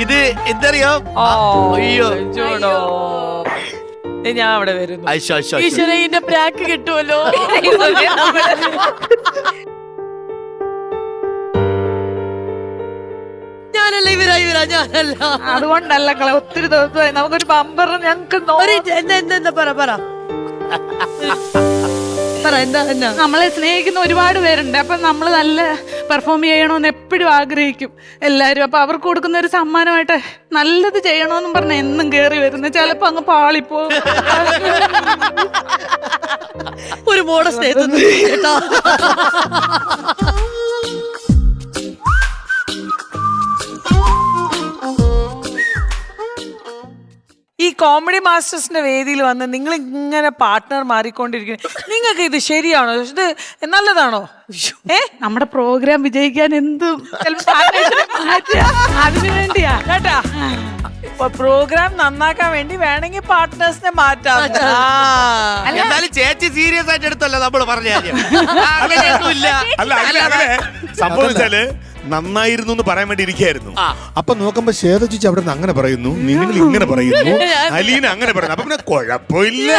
ഇത് എന്തറിയോ? അയ്യോ ഞാൻ അവിടെ വരുന്നു. ഈശ്വരന്റെ പ്രാക്ക് കിട്ടുമല്ലോ. ഞാനല്ല ഞാനല്ല. അതുകൊണ്ടല്ല ഒത്തിരി ദിവസമായി നമുക്കൊരു ബമ്പർ ഞങ്ങക്ക് എന്താ പറ നമ്മളെ സ്നേഹിക്കുന്ന ഒരുപാട് പേരുണ്ട്. അപ്പൊ നമ്മൾ നല്ല പെർഫോം ചെയ്യണമെന്ന് എപ്പോഴും ആഗ്രഹിക്കും എല്ലാരും. അപ്പൊ അവർക്ക് കൊടുക്കുന്ന ഒരു സമ്മാനമായിട്ട് നല്ലത് ചെയ്യണമെന്നും പറഞ്ഞ എന്നും കേറി വരുന്നത്. ചിലപ്പോ അങ്ങ് പാളിപ്പോ. ഒരു മോഡസ്റ്റ് കേട്ടോ. ഈ കോമഡി മാസ്റ്റേഴ്സിന്റെ വേദിയിൽ വന്ന് നിങ്ങൾ ഇങ്ങനെ പാർട്ട്ണർ മാറിക്കൊണ്ടിരിക്കുന്നു. നിങ്ങൾക്ക് ഇത് ശരിയാണോ? ഇത് നല്ലതാണോ? നമ്മുടെ പ്രോഗ്രാം വിജയിക്കാൻ എന്തും അതിനു വേണ്ടിയാ കേട്ടാ. പ്രോഗ്രാം നന്നാക്കാൻ വേണ്ടി വേണമെങ്കിൽ പാർട്ട്നേഴ്സിനെ മാറ്റാം. എന്നാലും ചേച്ചി സീരിയസ് ആയിട്ട് എടുത്തല്ലോ നമ്മൾ പറഞ്ഞ കാര്യം. സംഭവിച്ചാല് നന്നായിരുന്നു എന്ന് പറയാൻ വേണ്ടി ഇരിക്കായിരുന്നു. അപ്പൊ നോക്കുമ്പോ ശ്വേത ചേച്ചി അവിടെ നിന്ന് അങ്ങനെ പറയുന്നു, നിങ്ങൾ ഇങ്ങനെ പറയുന്നു, അലീന അങ്ങനെ പറയുന്നു. അപ്പൊ പിന്നെ കുഴപ്പമില്ല.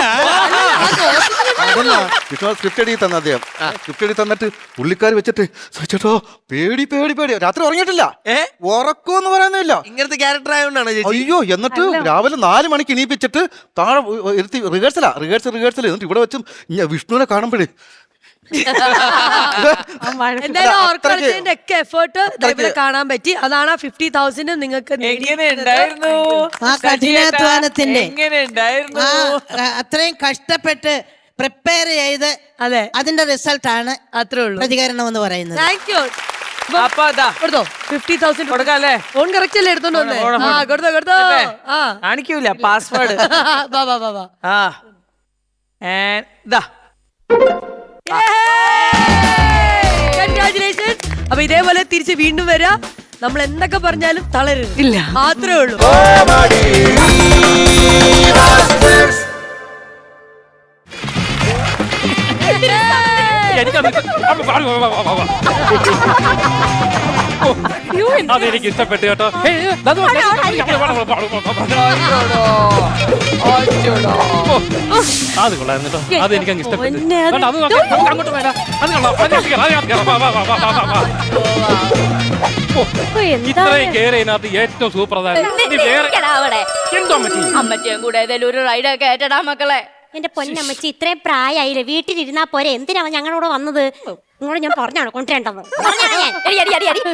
സ്ക്രിപ്റ്റ് എഴുതി തന്ന അദ്ദേഹം സ്ക്രിപ്റ്റ് എഴുതി തന്നിട്ട് പുള്ളിക്കാർ വെച്ചിട്ട് ചേട്ടോ പേടി പേടി പേടി രാത്രി ഉറങ്ങിയിട്ടില്ല. ഉറക്കമെന്ന് പറയുന്നില്ല. ഇങ്ങനത്തെ ക്യാരക്ടർ ആയതുകൊണ്ടാണ്. അയ്യോ എന്നിട്ട് രാവിലെ 4 മണിക്ക് എണീപ്പിച്ചിട്ട് താഴെ ഇരുത്തി റിഹേഴ്സൽ എന്നിട്ട് ഇവിടെ വെച്ചും വിഷ്ണുവിനെ കാണുമ്പോഴേ എന്തായാലും എഫേർട്ട് കാണാൻ പറ്റി. അതാണ് 50,000 നിങ്ങൾക്ക് എങ്ങനെയുണ്ടായിരുന്നു ആ കഠിനാധ്വാനത്തിന്റെ എങ്ങനെയുണ്ടായിരുന്നു? അത്രയും കഷ്ടപ്പെട്ട് പ്രിപ്പയർ ചെയ്ത് അതെ അതിന്റെ റിസൾട്ട് ആണ് അത്രേ ഉള്ളൂ പ്രതികരണം എന്ന് പറയുന്നത്. Thank you. അപ്പൊ അതാ കൊടുത്തോ 50,000 കൊടുക്കാല്ലേ? ഫോൺ കറക്റ്റ് അല്ലേ എടുത്തോണ്ട് വന്നേ? ഫോൺ. ആ കൊടുത്തോ കൊടുത്തോ. ആ കാണിക്കൂല പാസ്വേഡ്. വാ വാ വാ വാ. ആ ഇതാ കൺഗ്രാറ്റുലേഷൻസ്. അപ്പൊ ഇതേപോലെ തിരിച്ച് വീണ്ടും വരാ. നമ്മൾ എന്തൊക്കെ പറഞ്ഞാലും തളരരുത്. ഇല്ല. മാത്രമേ ഉള്ളൂ. അതെനിക്ക് ഇഷ്ടപ്പെട്ടു കേട്ടോ. അത് കൊള്ളായിരുന്നു കേട്ടോ. അതെനിക്ക് അങ്ങ് ഇഷ്ടപ്പെട്ടു. അത് അങ്ങോട്ട് വേണ്ട. അത് ഇത്രയും കേറിയതിനകത്ത് ഏറ്റവും സൂപ്പർ എന്തോ അമ്മച്ചിയും കൂടെ ഏതെങ്കിലും ഒരു റൈഡ് കേട്ടടാ മക്കളെ. എന്റെ പൊന്നമ്മച്ചി ഇത്രയും പ്രായമായില്ലേ, വീട്ടിലിരുന്നാ പോരെ, എന്തിനാ ഞങ്ങളോട് വന്നത്? നിങ്ങളോട് ഞാൻ പറഞ്ഞാണോ കൊണ്ടുവരേണ്ടത്?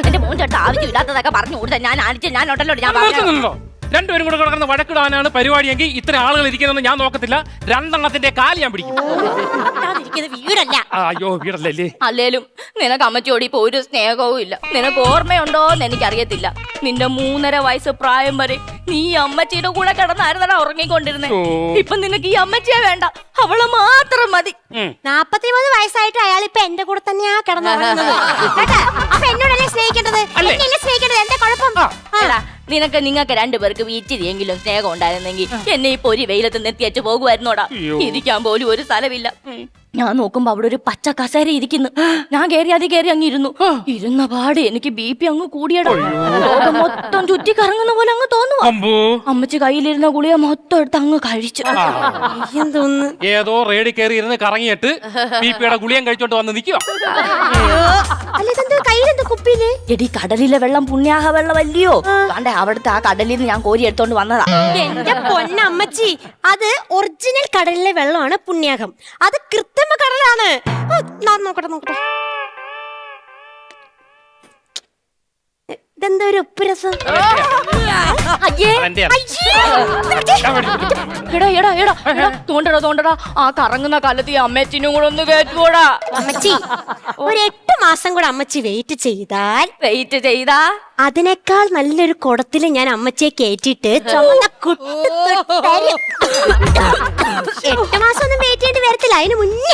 എന്റെ മോൻ ചേട്ടാ ആവശ്യമില്ലാത്തതൊക്കെ പറഞ്ഞു കൊടുത്ത ഞാൻ ഞാൻ ഉണ്ടല്ലോ ഞാൻ പറഞ്ഞു. രണ്ടുപേരും കൂടെ കിടന്ന് വഴക്കിടാനാണ് പരിപാടിയെങ്കിൽ ഇത്ര ആളുകൾ ഇരിക്കുന്നതെന്ന് ഞാൻ നോക്കത്തില്ല. രണ്ടെണ്ണത്തിന്റെ കാല് ഞാൻ പിടിക്കും. വീടല്ല. അയ്യോ വീടല്ലേ. അല്ലേലും നിനക്ക് അമ്മച്ചിയോട് ഇപ്പൊ ഒരു സ്നേഹവും ഇല്ല. നിനക്ക് ഓർമ്മയുണ്ടോന്ന് എനിക്കറിയത്തില്ല. നിന്റെ 3.5 വയസ്സ് പ്രായം വരെ നീ അമ്മച്ചിയുടെ കൂടെ കിടന്നായിരുന്നടാ ഉറങ്ങിക്കൊണ്ടിരുന്നേ. ഇപ്പൊ നിനക്ക് ഈ അമ്മച്ചിയെ വേണ്ട, അവളെ മാത്രം മതി. 43 വയസ്സായിട്ട് അയാൾ ഇപ്പൊ എന്റെ കൂടെ തന്നെയാ കിടന്നുറങ്ങുന്നത്. അപ്പൊ എന്നോടല്ലേ സ്നേഹിക്കേണ്ടത്? എന്നെ സ്നേഹിക്കേണ്ടത് എന്റെ കുഴപ്പം. നിങ്ങൾക്ക് രണ്ടുപേർക്ക് വീട്ടിലെങ്കിലും സ്നേഹം ഉണ്ടായിരുന്നെങ്കിൽ എന്നെ ഇപ്പൊ ഒരു വെയിലത്ത് നെത്തിയച്ച് പോകുമായിരുന്നോടാ. ഇരിക്കാൻ പോലും ഒരു സ്ഥലമില്ല. ഞാൻ നോക്കുമ്പോ അവിടെ ഒരു പച്ച കസേര ഇരിക്കുന്നു. ഞാൻ കയറി അങ്ങ് ഇരുന്ന പാട് എനിക്ക് BP അങ്ങ് കൂടിയടാ. ലോകം മൊത്തം ചുറ്റി കറങ്ങുന്ന പോലെ അങ്ങ് തോന്നുവാ. അമ്മച്ചി കയ്യിലിരുന്ന ഗുളിക മൊത്തം എടുത്ത് അങ്ങ് കഴിച്ചു. തോന്നുന്നു ഏതോ റേഡിൽ കയറി ഇരുന്ന് കറങ്ങിയിട്ട് BPയുടെ ഗുളിയം കഴിച്ചോണ്ട് വന്ന് നിൽക്കുക. എടി കടലിലെ വെള്ളം പുണ്യാഹ വെള്ളം അല്ലയോ? കണ്ടേ അവിടുത്തെ ആ കടലിൽ നിന്ന് ഞാൻ കോരി എടുത്തോണ്ട് വന്നതാ. എന്റെ പൊന്നമ്മച്ചി, അത് ഒറിജിനൽ കടലിലെ വെള്ളമാണ് പുണ്യാഹം. അത് കൃത്രിമ കടലാണ്. നോക്കട്ടെ ഇതെന്താ ഒരു ഉപ്പ് രസം? തോണ്ടടാ ആ കറങ്ങുന്ന കാലത്ത് ഈ അമ്മച്ചിനും കൂടെ ഒന്ന് കേറ്റുകൂടാ. അമ്മച്ചി ഒരു 8 മാസം കൂടെ അമ്മച്ചി വെയിറ്റ് ചെയ്താ അതിനേക്കാൾ നല്ലൊരു കുടത്തില് ഞാൻ അമ്മച്ചിയെ കേറ്റിട്ട് ചുമന്ന കുട്ടി 8 മാസം ഒന്നും വെയിറ്റ് ചെയ്യേണ്ടി വരത്തില്ല, അതിന് മുന്നേ.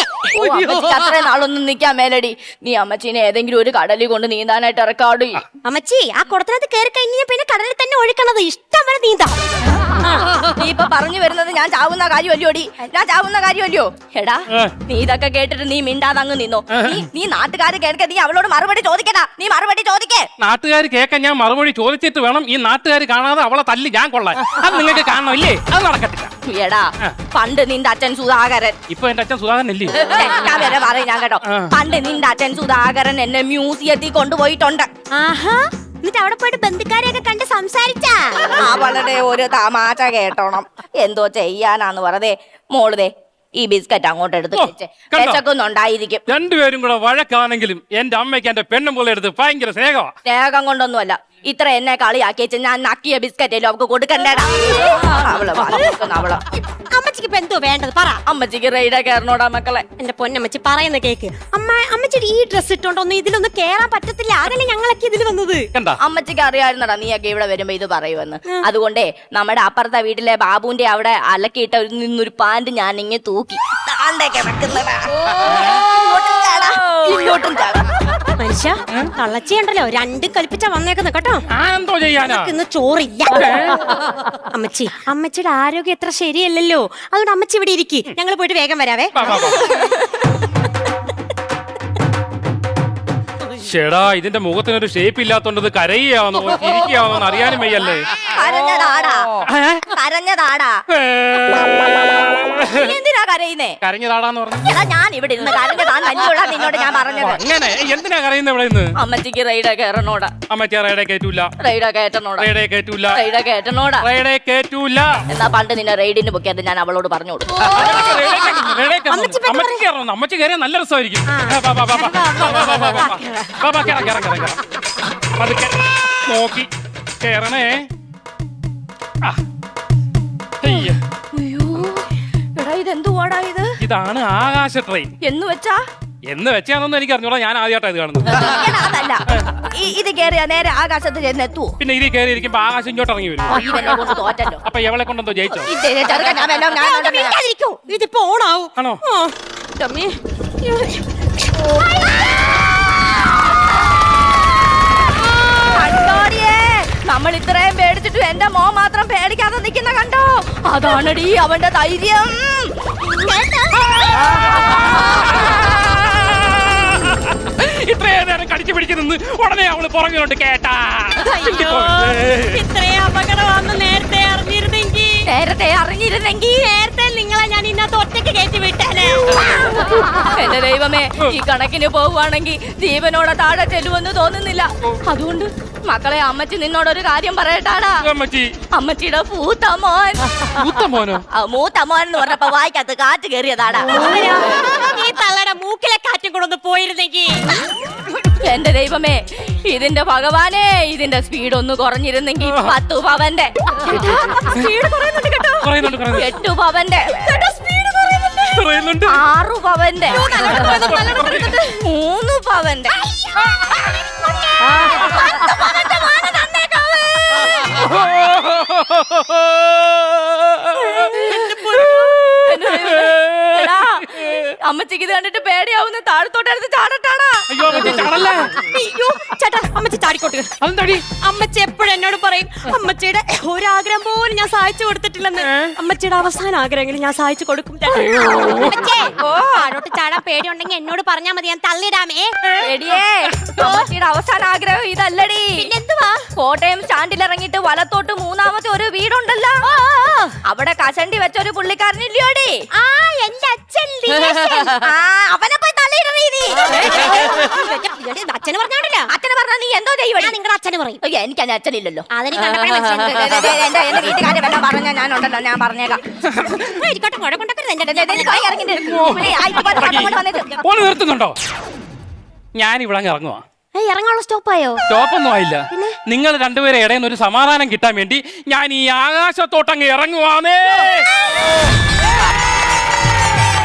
അത്രയും നാളൊന്നും നിക്കാൻ മേലടി. നീ അമ്മച്ചീനെ ഏതെങ്കിലും ഒരു കടലിൽ കൊണ്ട് നീന്താനായിട്ട് ഇറക്കാടി. അമ്മച്ചി ആ കുടത്തിനകത്ത് കയറി കഴിഞ്ഞാൽ പിന്നെ കടലിൽ തന്നെ ഒഴുക്കണത്. ഇഷ്ടം വരെ നീന്താം. നീ ഇപ്പൊ പറഞ്ഞു വരുന്നത് ഞാൻ ചാവുന്ന കാര്യമല്ലോടി. ഞാൻ ചാവുന്ന കാര്യമല്ലോ. എടാ നീ ഇതൊക്കെ കേട്ടിട്ട് നീ മിണ്ടാതെ അങ്ങ് നിന്നോ. നീ നാട്ടുകാര് കേൾക്ക, നീ അവളോട് മറുപടി ചോദിക്കടാ. നീ മറുപടി ചോദിക്കേ. നാട്ടുകാർ കേൾക്കാൻ ഞാൻ മറുപടി ചോദിച്ചിട്ട് വേണം ഈ നാട്ടുകാർ കാണാതെ അവളെ തല്ലി ഞാൻ കൊള്ളാൻ. അത് നിങ്ങൾക്ക് കാണണമില്ലേ? അത് നടക്കത്തില്ല. എടാ പണ്ട് നിന്റെ അച്ഛൻ സുധാകരൻ, ഇപ്പൊ എന്റെ അച്ഛൻ സുധാകരൻ അല്ലേ? ഞാൻ വരെ പറയും ഞാൻ കേട്ടോ. പണ്ട് നിന്റെ അച്ഛൻ സുധാകരൻ എന്നെ മ്യൂസിയത്തിൽ കൊണ്ടുപോയിട്ടുണ്ട്. എന്നിട്ട് അവിടെ പോയിട്ട് ബന്ധുക്കാരെയൊക്കെ കണ്ട് സംസാരിച്ചാ? അവളുടെ ഒരു തമാശ കേട്ടോണം. എന്തോ ചെയ്യാനാന്ന് പറതേ മോളുതേ ഈ ബിസ്ക്കറ്റ് അങ്ങോട്ട് എടുത്ത് വെച്ചൊന്നുണ്ടായിരിക്കും. രണ്ടുപേരും കൂടെ വഴക്കാണെങ്കിലും എന്റെ അമ്മയ്ക്ക് എന്റെ പെണ്ണും പോലെ എടുത്ത് ഭയങ്കര സ്നേഹമാണ്. സ്നേഹം കൊണ്ടൊന്നുമല്ല, ഇത്ര എന്നെ കളിയാക്കി വെച്ച് ഞാൻ നക്കിയ ബിസ്ക്കറ്റല്ലോ അവക്ക് കൊടുക്കണ്ടേടാ. അവള് അമ്മച്ചിക്ക് ഇപ്പൊ എന്തോ വേണ്ടത് പറ. അമ്മച്ചിക്ക് റൈഡ കയറണോടാ മക്കളെ. എന്റെ പൊന്നമ്മച്ചി പറയുന്ന കേക്ക്. അമ്മച്ചിയുടെ ഈ ഡ്രസ് ഇട്ടോണ്ടൊന്നും ഇതിലൊന്നും കേറാൻ പറ്റത്തില്ല. അതല്ലേ ഞങ്ങളൊക്കെ ഇതിൽ വന്നത്. അമ്മച്ചിക്ക് അറിയായിരുന്നടാ നീയൊക്കെ ഇവിടെ വരുമ്പോ ഇത് പറയുമെന്ന്. അതുകൊണ്ടേ നമ്മുടെ അപ്പുറത്തെ വീട്ടിലെ ബാബുവിന്റെ അവിടെ അലക്കിയിട്ട നിന്നൊരു പാന്റ് ഞാൻ ഇങ്ങനെ തൂക്കി മനുഷ്യ കള്ളച്ചിയുണ്ടല്ലോ, രണ്ടും കൽപ്പിച്ചാ വന്നേക്കുന്ന കേട്ടോ. എന്തോ ചെയ്യാനാ? ഇന്ന് ചോറില്ല. അമ്മച്ചിയുടെ ആരോഗ്യം എത്ര ശരിയല്ലല്ലോ. അതുകൊണ്ട് അമ്മച്ചി ഇവിടെ ഇരിക്കി, ഞങ്ങൾ പോയിട്ട് വേഗം വരാവേ. ചേടാ ഇതിന്റെ മുഖത്തിനൊരു ഷേപ്പ് ഇല്ലാത്തോണ്ടത് കരയാവുന്നോ ഇരിക്കാവുന്നോ അറിയാനും വയ്യല്ലേ. എന്തിനാ കരയുന്നേ? കരഞ്ഞതാടാന്ന് പറഞ്ഞു. ഞാൻ ഇവിടെ ഇരുന്ന് കരഞ്ഞതാ നിന്നോട് ഞാൻ പറഞ്ഞത്. അങ്ങനെ എന്തിനാ കരയുന്നത് ഇവിടെ നിന്ന്? അമ്മച്ചിക്ക് റൈഡ കയറണോടാ. അമ്മച്ചി റൈഡേ കേറ്റൂല. റൈഡ കയറ്റണോടാ. റൈഡേ കേറ്റൂല. റൈഡ കയറ്റണോടാ. റൈഡേ കേറ്റൂല. എന്നാ പണ്ട് നിന്നെ റൈഡിന് പൊക്കിയത് ഞാൻ അവളോട് പറഞ്ഞു കൊടുത്തു. അമ്മച്ചി കയറിയ നല്ല രസമായിരിക്കും. നോക്കി കേറണേ. ഇതെന്തുവാടാ ഇത്? ഇതാണ് ആകാശ ട്രെയിൻ. എന്ന് വെച്ചാ എന്ന് വെച്ചാണെന്ന് എനിക്ക് അറിഞ്ഞോളാം. ഞാൻ ആദ്യമായിട്ടാണ് ഇത് കാണുന്നത്. അതല്ല ഇത് കേറിയാ നേരെ ആകാശത്ത് ചെന്ന് എത്തുവോ? പിന്നെ ഇതിൽ കയറി ഇരിക്കുമ്പോ ആകാശം ഇങ്ങോട്ട് ഇറങ്ങി വരും. ഇവനെ കൊണ്ട് തോറ്റല്ലോ. അപ്പൊ എവളെ കൊണ്ടെന്തോ ജയിച്ചോ? ഇതിപ്പോ ഓണാവും. ആണോ? നമ്മൾ ഇത്രയും പേടിച്ചിട്ടും എന്റെ മോ മാത്രം പേടിക്കാതെ നിൽക്കുന്ന കണ്ടോ? അതാണടി അവന്റെ ധൈര്യം. ഇത്രയും നേരം കടിച്ചു പിടിച്ചു നിന്ന് ഉടനെ അവള് പുറകിലോട്ട് കേട്ടാ. ഇത്രയും അപകടമാണെന്ന് നേരത്തെ അറിഞ്ഞിരുന്നെങ്കിൽ നേരത്തെ നിങ്ങളെ ഞാൻ ഇന്നത്തെ ഒറ്റയ്ക്ക് കയറ്റി വിട്ടേനെ. എന്റെ ദൈവമേ, ഈ കണക്കിന് പോവുകയാണെങ്കിൽ ജീവനോടെ താഴെ ചെല്ലുമെന്ന് തോന്നുന്നില്ല. അതുകൊണ്ട് മക്കളെ, അമ്മച്ചി നിന്നോടൊരു കാര്യം പറയട്ടാടാ. അമ്മച്ചിയുടെ മൂത്തമോൻ എന്ന് പറഞ്ഞപ്പോ വായിക്കകത്ത് കാറ്റ് കയറിയതാടാ. ഈ തള്ളയുടെ മൂക്കിലെ കാറ്റും കൂടെ ഒന്ന് പോയിരുന്നെങ്കിൽ. എന്റെ ദൈവമേ, ഇതിന്റെ ഭഗവാനെ, ഇതിന്റെ സ്പീഡ് ഒന്ന് കുറഞ്ഞിരുന്നെങ്കിൽ 10 പവന്റെ സ്പീഡ് കുറയുന്നുണ്ട് കേട്ടോ. 8 പവന്റെ 6 പവന്റെ 3 പവന്റെ 10 പവന്റെ മാന തന്നേക്കാവേ. അമ്മച്ചിക്ക് ഇത് കണ്ടിട്ട് പേടിയാവുന്ന താഴത്തോട്ടെടുത്ത് ചാടട്ടാടാ. അയ്യോ ചാടല്ലേ. അയ്യോ ചേട്ടാ, അമ്മച്ചി ചാടിക്കോട്ട്. അമ്മച്ചി എപ്പോഴും എന്നോട് പറയും അമ്മച്ചിയുടെ ഒരാഗ്രഹം പോലും ഞാൻ സഹായിച്ചു കൊടുത്തിട്ടില്ലെന്ന്. അമ്മച്ചിയുടെ അവസാന ആഗ്രഹങ്ങൾ ഞാൻ സഹായിച്ചു കൊടുക്കും. താഴോട്ട് ചാടാൻ പേടിയുണ്ടെങ്കിൽ എന്നോട് പറഞ്ഞാൽ മതി, ഞാൻ തള്ളിടാമേ. അമ്മച്ചിയുടെ അവസാന ആഗ്രഹം ഇതല്ലടി. എന്തുവാ? കോട്ടയം സ്റ്റാൻഡിൽ ഇറങ്ങിയിട്ട് വലത്തോട്ട് 3ാമത്തെ ഒരു വീടുണ്ടല്ലോ, അവിടെ കഷണ്ടി വെച്ചൊരു പുള്ളിക്കാരനില്ലോടി. എന്റെ അച്ഛൻ അവനെ പോയി തള്ളിയിടണേ നീ. അച്ഛന് പറഞ്ഞോണ്ടല്ലോ. അച്ഛനെ പറഞ്ഞാ നീ എന്തോ ചെയ്യുവടി? നിങ്ങളുടെ അച്ഛന് പറയും. എനിക്ക് എന്റെ അച്ഛനില്ലല്ലോ. അതിന് എന്റെ വീട്ടുകാരെ വല്ല പറഞ്ഞാൽ ഞാനുണ്ടല്ലോ, ഞാൻ പറഞ്ഞേക്കാം. നിർത്തുന്നുണ്ടോ? ഞാൻ ഇവിടെ അങ്ങ് ഇറങ്ങുവാ. ഇറങ്ങാനുള്ള സ്റ്റോപ്പായോ? സ്റ്റോപ്പൊന്നും ആയില്ല. നിങ്ങൾ രണ്ടുപേരെ ഇടയിൽ ഒരു സമാധാനം കിട്ടാൻ വേണ്ടി ഞാൻ ഈ ആകാശത്തോട്ടങ്ങ് ഇറങ്ങുവാന്നേ.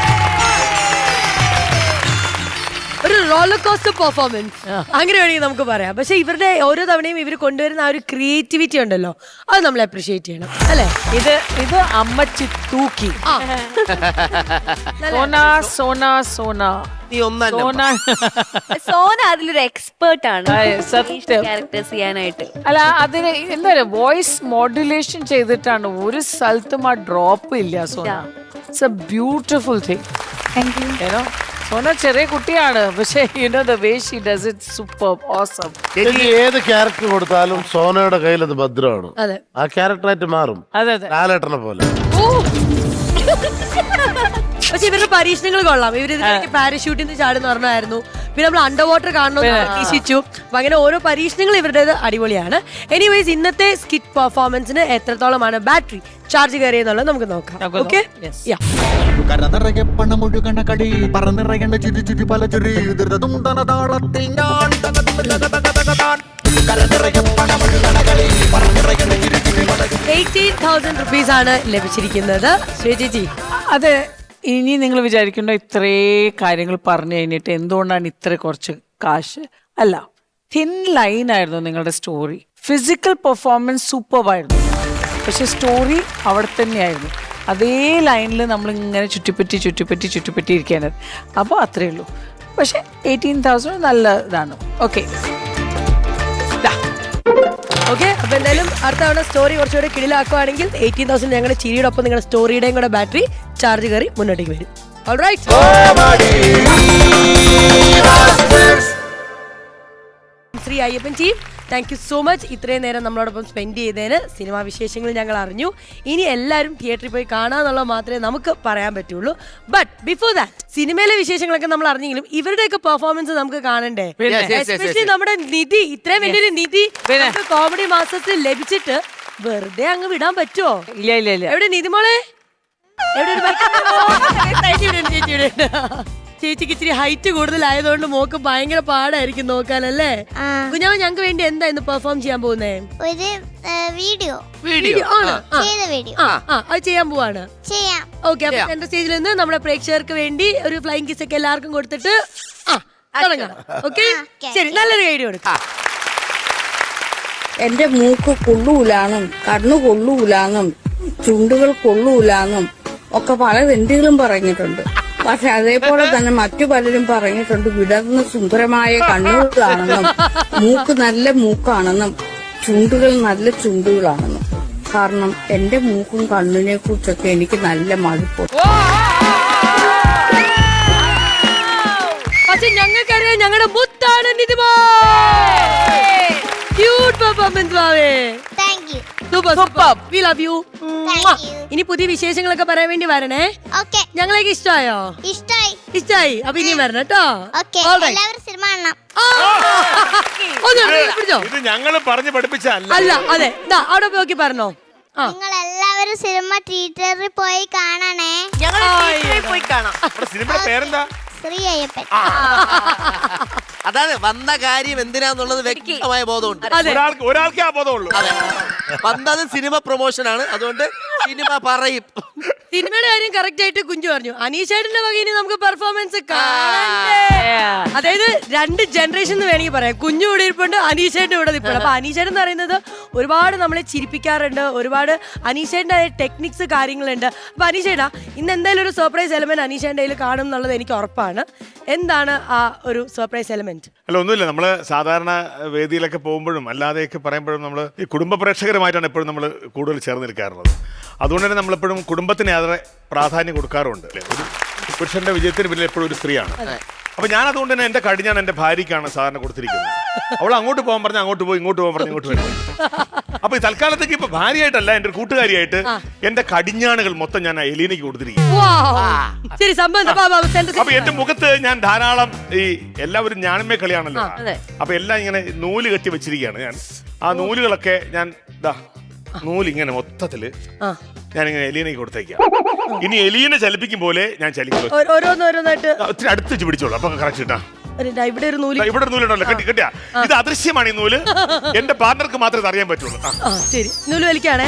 ഒരു റോളർ കോസ്റ്റർ പെർഫോമൻസ് അങ്ങനെ വേണമെങ്കിൽ നമുക്ക് പറയാം. പക്ഷെ ഇവരുടെ ഓരോ തവണയും ഇവർ കൊണ്ടുവരുന്ന ആ ഒരു ക്രിയേറ്റിവിറ്റി ഉണ്ടല്ലോ, അത് നമ്മൾ അപ്രീഷിയേറ്റ് ചെയ്യണം അല്ലേ? ഇത് അമ്മച്ചി തൂക്കി. സോന അതിലൊരു എക്സ്പേർട്ട് ആണ് ക്യാരക്ടേഴ്സ് ചെയ്യാനായിട്ട്. അല്ല, അതിന് എന്താ വോയിസ് മോഡുലേഷൻ ചെയ്തിട്ടാണ്. ഒരു സ്ഥലത്തും ആ ഡ്രോപ്പ് ഇല്ല Sona. It's A beautiful thing. Sona ചെറിയ കുട്ടിയാണ്, പക്ഷേ the way she does it superb, awesome. ഏത് ക്യാരക്ടർ കൊടുത്താലും സോനയുടെ കയ്യിൽ അത് ഭദ്രമാണ്. ആ ക്യാരക്ടറായിട്ട് മാറും. ലാലേട്ടനെ പോലെ. പക്ഷെ ഇവരുടെ പരീക്ഷണങ്ങൾ കൊള്ളാം. ഇവർ ഇതിലേക്ക് പാരഷൂട്ടിൽ നിന്ന് ചാടുന്ന പറഞ്ഞായിരുന്നു. പിന്നെ നമ്മൾ അണ്ടർ വാട്ടർ കാണണമെന്ന് പ്രതീക്ഷിച്ചു. അപ്പൊ അങ്ങനെ ഓരോ പരീക്ഷണങ്ങൾ ഇവരുടേത് അടിപൊളിയാണ്. എനിവേസ്, ഇന്നത്തെ സ്കിറ്റ് പെർഫോമൻസിന് എത്രത്തോളമാണ് ബാറ്ററി ചാർജ് കയറിയെന്നുള്ളത് നമുക്ക് നോക്കാം. ഓക്കെ, കരനിറയെ പണമൊഴുകണ കടി പറന്നിറയേണ്ട ചുരി ചുരി പല ചുരി ദുരിതം താളത്തിൽ ഞാൻ 18,000 rupees ആണ് ലഭിച്ചിരിക്കുന്നത്. ചേച്ചി, അത് ഇനി നിങ്ങൾ വിചാരിക്കണ്ടോ ഇത്രേ കാര്യങ്ങൾ പറഞ്ഞു കഴിഞ്ഞിട്ട് എന്തുകൊണ്ടാണ് ഇത്ര കുറച്ച് കാശ്? അല്ല, തിൻ ലൈൻ ആയിരുന്നു നിങ്ങളുടെ സ്റ്റോറി. ഫിസിക്കൽ പെർഫോമൻസ് സൂപ്പർബായിരുന്നു, പക്ഷെ സ്റ്റോറി അവിടെ തന്നെയായിരുന്നു. അതേ ലൈനിൽ നമ്മൾ ഇങ്ങനെ ചുറ്റിപ്പറ്റി ഇരിക്കേണ്ടത്. അപ്പോൾ അത്രയേ ഉള്ളൂ. പക്ഷെ 18,000 നല്ല ഇതാണ്. ഓക്കെ, അപ്പൊ എന്തായാലും അടുത്ത തവണ സ്റ്റോറി കുറച്ചുകൂടെ കിടിലാക്കുവാണെങ്കിൽ 18,000 ഞങ്ങളുടെ ചിരിയോടൊപ്പം നിങ്ങളുടെ സ്റ്റോറിയുടെയും കൂടെ ബാറ്ററി ചാർജ് കയറി മുന്നോട്ടേക്ക് വരും. Alright, Shri Ayyappan team, thank you so much. ഇത്രയും നേരം നമ്മളോടൊപ്പം സ്പെൻഡ് ചെയ്തതിന്. സിനിമാ വിശേഷങ്ങൾ ഞങ്ങൾ അറിഞ്ഞു. ഇനി എല്ലാവരും തിയേറ്ററിൽ പോയി കാണാന്നുള്ളത് മാത്രമേ നമുക്ക് പറയാൻ പറ്റുള്ളൂ. ബട്ട് ബിഫോർ ദാറ്റ്, സിനിമയിലെ വിശേഷങ്ങളൊക്കെ നമ്മൾ അറിഞ്ഞെങ്കിലും ഇവരുടെയൊക്കെ പെർഫോമൻസ് നമുക്ക് കാണണ്ടേ? എസ്പെഷ്യലി നമ്മുടെ നിധി, ഇത്രയും വലിയൊരു നിധി കോമഡി മാസ്റ്റേഴ്സിൽ ലഭിച്ചിട്ട് വെറുതെ അങ്ങ് വിടാൻ പറ്റുമോ? ഇല്ല. എവിടെ നിധി മോളെ? എവിടെ ഒരു ചേച്ചിക്ക് ഇച്ചിരി ഹൈറ്റ് കൂടുതലായതുകൊണ്ട് മോക്ക് ഭയങ്കര പാടായിരിക്കും നോക്കാനല്ലേ? കുഞ്ഞാവ ഞങ്ങൾക്ക് വേണ്ടി എന്താ ഇന്ന് പെർഫോം ചെയ്യാൻ പോകുന്നേ? ഒരു വീഡിയോ ആണ് ചെയ്ത വീഡിയോ അത് ചെയ്യാൻ പോവാണ്. ചെയ്യാം. ഓക്കെ, അപ്പൊ സെന്റർ സ്റ്റേജിൽ നിന്ന് നമ്മുടെ പ്രേക്ഷകർക്ക് വേണ്ടി ഒരു ഫ്ലൈങ് കിസ് ഒക്കെ എല്ലാവർക്കും കൊടുത്തിട്ട് തുടങ്ങാം. ഓക്കെ, ശരി, നല്ലൊരു ഐഡിയ കൊടുക്കാം. എന്റെ മൂക്ക് കൊള്ളൂലാന്നും കണ്ണു കൊള്ളൂലാന്നും ചുണ്ടുകൾ കൊള്ളൂലാന്നും ഒക്കെ പല വ്യക്തികളും പറഞ്ഞിട്ടുണ്ട്. പക്ഷെ അതേപോലെ തന്നെ മറ്റു പലരും പറഞ്ഞിട്ടുണ്ട് വിടർന്ന സുന്ദരമായ കണ്ണുകളാണെന്നും മൂക്ക് നല്ല മൂക്കാണെന്നും ചുണ്ടുകൾ നല്ല ചുണ്ടുകളാണെന്നും. കാരണം എന്റെ മൂക്കും കണ്ണിനെ കുറിച്ചൊക്കെ എനിക്ക് നല്ല മടുപ്പുണ്ട്. പക്ഷെ ഞങ്ങൾക്കറിയാം ഞങ്ങളുടെ മുത്താണ് നിധിമോ. ക്യൂട്ട് പെർഫോമൻസ് മാവേ. Thank you. Super. We love you. ഇനി പുതിയ വിശേഷങ്ങളൊക്കെ പറയാൻ വേണ്ടി വരണേ. ഓക്കെ. ഞങ്ങളേക്ക് ഇഷ്ടമായോ? ഇഷ്ടായി. അപ്പൊ ഇനിയും വരണം കേട്ടോ. ഓക്കെ, എല്ലാവരും സിനിമ കാണണം. പിടിച്ചോ. ഇത് ഞങ്ങള് പറഞ്ഞു പഠിപ്പിച്ചല്ല. അല്ല, അതെ, അവിടെ നോക്കി പറഞ്ഞോ. നിങ്ങൾ എല്ലാവരും സിനിമ തിയേറ്ററിൽ പോയി കാണണേ. ഞങ്ങൾ പോയി കാണാം. സിനിമയുടെ പേരെന്താ? ശ്രീ അയ്യപ്പൻ. അതാണ് വന്ന കാര്യം എന്തിനാന്നുള്ളത് വ്യക്തമായ ബോധമുണ്ട്. ഒരാൾക്കേ ആ ബോധമുള്ളൂ. വന്നത് സിനിമ പ്രൊമോഷൻ ആണ്, അതുകൊണ്ട് സിനിമ പറയും. സിനിമയുടെ കാര്യം കറക്റ്റ് ആയിട്ട് കുഞ്ചു പറഞ്ഞു. അനീഷേട്ടന്റെ വക ഇനി നമുക്ക് പെർഫോമൻസ് കാണണ്ടേ? അതായത് 2 ജനറേഷൻ വേണമെങ്കിൽ പറയാം. കുഞ്ഞു ഇവിടെ ഇരിപ്പുണ്ട്, അനീഷേട്ടൻ ഇവിടെ നിൽപ്പുണ്ട്. അപ്പൊ അനീഷേട്ടൻ എന്ന് പറയുന്നത് ഒരുപാട് നമ്മളെ ചിരിപ്പിക്കാറുണ്ട്. ഒരുപാട് അനീഷേട്ടന്റെ ടെക്നിക്സ് കാര്യങ്ങളുണ്ട്. അപ്പൊ അനീഷേട്ടാ, ഇന്ന് എന്തായാലും ഒരു സർപ്രൈസ് എലമെന്റ് അനീഷേട്ടന്റെ കയ്യിൽ കാണും എന്നുള്ളത് എനിക്ക് ഉറപ്പാണ്. എന്താണ് ആ ഒരു സർപ്രൈസ് എലമെന്റ്? അല്ല, ഒന്നുമില്ല. നമ്മള് സാധാരണ വേദിയിലൊക്കെ പോകുമ്പോഴും അല്ലാതെയൊക്കെ പറയുമ്പോഴും നമ്മൾ ഈ കുടുംബ പ്രേക്ഷകരുമായിട്ടാണ് എപ്പോഴും നമ്മൾ കൂടുതൽ ചേർന്ന് നിൽക്കാറുള്ളത്. അതുകൊണ്ട് തന്നെ നമ്മളെപ്പോഴും കുടുംബത്തിന് ഏറെ പ്രാധാന്യം കൊടുക്കാറുണ്ട്. ഒരു പുരുഷന്റെ വിജയത്തിന് പിന്നിൽ എപ്പോഴും ഒരു സ്ത്രീയാണ്. അപ്പൊ ഞാൻ അതുകൊണ്ട് തന്നെ എന്റെ കടിഞ്ഞാൻ എന്റെ ഭാര്യയ്ക്കാണ് സാധാരണ കൊടുത്തിരിക്കുന്നത്. അവൾ അങ്ങോട്ട് പോകാൻ പറഞ്ഞാൽ അങ്ങോട്ട് പോയി, ഇങ്ങോട്ട് പോകാൻ പറഞ്ഞാൽ ഇങ്ങോട്ട് വരും. അപ്പൊ ഈ തൽക്കാലത്തേക്ക് ഇപ്പൊ ഭാര്യയായിട്ടല്ല, എന്റെ ഒരു കൂട്ടുകാരിയായിട്ട് എന്റെ കടിഞ്ഞാണുകൾ മൊത്തം ഞാൻ എലീനയ്ക്ക് കൊടുത്തിരിക്കുന്നു. അപ്പൊ എന്റെ മുഖത്ത് ഞാൻ ധാരാളം ഈ എല്ലാവരും ഞാനുമേ കളിയാണല്ലോ. അപ്പൊ എല്ലാം ഇങ്ങനെ നൂല് കെട്ടി വെച്ചിരിക്കുകയാണ് ഞാൻ. ആ നൂലുകളൊക്കെ ഞാൻ നൂലിങ്ങനെ മൊത്തത്തില് ഞാനിങ്ങനെ എലീനയ്ക്ക് കൊടുത്തേക്കാം. ഇനി എലീനെ ചലിപ്പിക്കും പോലെ ഞാൻ ചലിക്കും. ഓരോന്നോരോന്നായിട്ട് ഒത്തിരി അടുത്ത് വെച്ച് പിടിച്ചോളൂ. അപ്പൊ കറക്റ്റ് കിട്ടാ. ഇവിടെ ഒരു നൂല്, ഇവിടെ ഒരു നൂലുണ്ടല്ലോ, കെട്ടിയാ. ഇത് അദൃശ്യമാണ് ഈ നൂല്. എന്റെ പാർട്ണർക്ക് മാത്രമേ അറിയാൻ പറ്റുള്ളൂ. ശരി, നൂല് വലിക്കാണേ.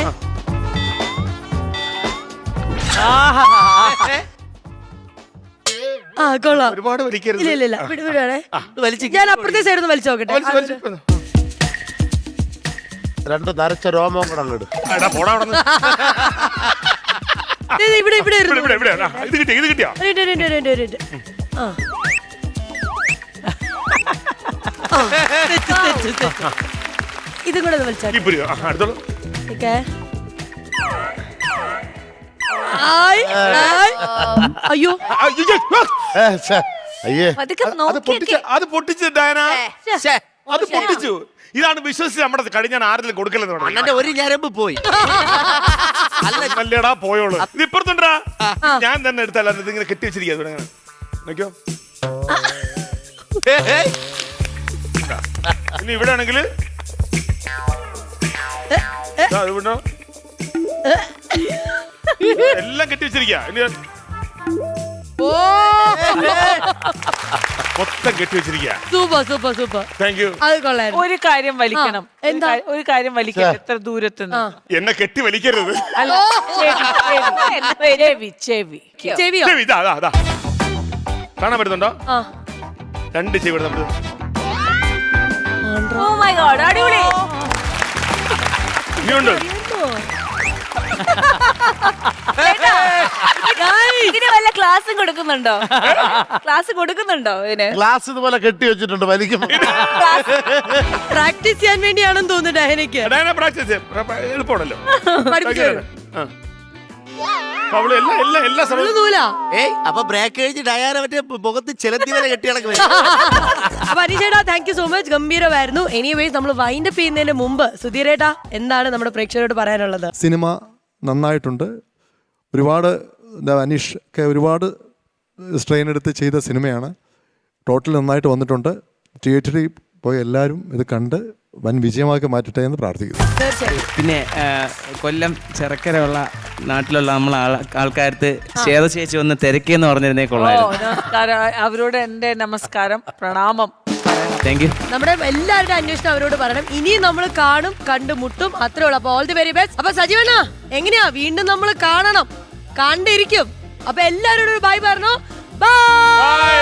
കൊള്ളാം. ഒരുപാട് വലിക്കരുത്. ഇല്ല, വിടുവാണേ. ഞാൻ അപ്പുറത്തെ സൈഡ് ഒന്ന് വലിച്ചു നോക്കട്ടെ. 2 നരച്ച രോമം കൂടെ അങ്ങോട്ട്. ഇത് കിട്ടിയാ? ഇതും കൂടെ വലിച്ചാ. അയ്യോ, അത് പൊട്ടിച്ചു ഡയന. അത് പൊട്ടിച്ചു. ഇതാണ് വിശ്വസിച്ച് നമ്മുടെ കഴിഞ്ഞാൽ ആരെങ്കിലും കൊടുക്കലെന്ന് ഒരു ഞരമ്പ് പോയി. അല്ലടാ പോയോളൂ. ഇത് ഇപ്പുറത്തുണ്ടാ. ഞാൻ തന്നെ എടുത്തല്ല, ഇതിങ്ങനെ കെട്ടി വെച്ചിരിക്കുക. നോക്കിയോ, ഇനി ഇവിടെ ആണെങ്കിൽ എല്ലാം കെട്ടി വെച്ചിരിക്കുക. മൊത്തം കെട്ടി വെച്ചിരിക്കുക. സൂപ്പർ. Thank you. അത് കൊള്ളാം. ഒരു കാര്യം വലിക്കണം. ഒരു കാര്യം വലിക്കണം. എത്ര ദൂരത്ത് എന്നെ കെട്ടി വലിക്കരുത്. ചെവി കാണാൻ പറ്റുന്നുണ്ടോ? 2 ചെവി നമ്മൾ. അടിപൊളി. ഇനിയുണ്ട്. ഇതിന് വല്ല ക്ലാസ്സും കൊടുക്കുന്നുണ്ടോ? ഇതിന് ക്ലാസ് ഇതുപോലെ കെട്ടി വെച്ചിട്ടുണ്ട്, വലിക്കും. പ്രാക്ടീസ് ചെയ്യാൻ വേണ്ടിയാണെന്ന് തോന്നുന്നു ഡയനയ്ക്ക്. എളുപ്പമാണല്ലോ. അപ്പൊ ബ്രേക്ക് കഴിഞ്ഞ് ഡയാന മറ്റേ മുഖത്ത് ചിലന്തി വരെ കെട്ടി നടക്കും. അപ്പൊ അനീഷേട്ടാ, താങ്ക് യു സോ മച്ച്. ഗംഭീരമായിരുന്നു. എനിവേസ്, നമ്മൾ വൈൻഡ് അപ്പ് ചെയ്യുന്നതിന് മുമ്പ് സുധീരേട്ടാ, എന്താണ് നമ്മുടെ പ്രേക്ഷകരോട് പറയാനുള്ളത്? സിനിമ നന്നായിട്ടുണ്ട്. ഒരുപാട് അനീഷ് ഒക്കെ ഒരുപാട് സ്ട്രെയിൻ എടുത്ത് ചെയ്ത സിനിമയാണ്. ടോട്ടൽ നന്നായിട്ട് വന്നിട്ടുണ്ട്. തിയേറ്ററിൽ അപ്പോൾ എല്ലാവരും ഇത് കണ്ട് വൻ വിജയമാക്കി മാറ്റട്ടെ എന്ന് പ്രാർത്ഥിക്കുന്നു. പിന്നെ കൊല്ലം ചെറുക്കരയുള്ള നാട്ടിലുള്ള നമ്മളെ ആൾക്കാർക്ക് ശ്വേത ചേച്ചി ഒന്ന് തിരക്കിയെന്ന് പറഞ്ഞിരുന്നേ കൊള്ളായിരുന്നു. നമസ്കാരം, അവരോട് എന്റെ നമസ്കാരം, പ്രണാമം. Thank you. നമ്മുടെ എല്ലാവരുടെ അന്വേഷണം അവരോട് പറയണം. ഇനിയും നമ്മൾ കാണും, കണ്ടുമുട്ടും, അത്രേ ഉള്ളൂ. അപ്പൊ ഓൾ ദി വെരി ബെസ്റ്റ്. അപ്പൊ സജീവണ്ണ എങ്ങനെയാ, വീണ്ടും നമ്മൾ കാണണം, കണ്ടിരിക്കും. അപ്പൊ എല്ലാവരോടും ബൈ പറഞ്ഞോ. ബൈ.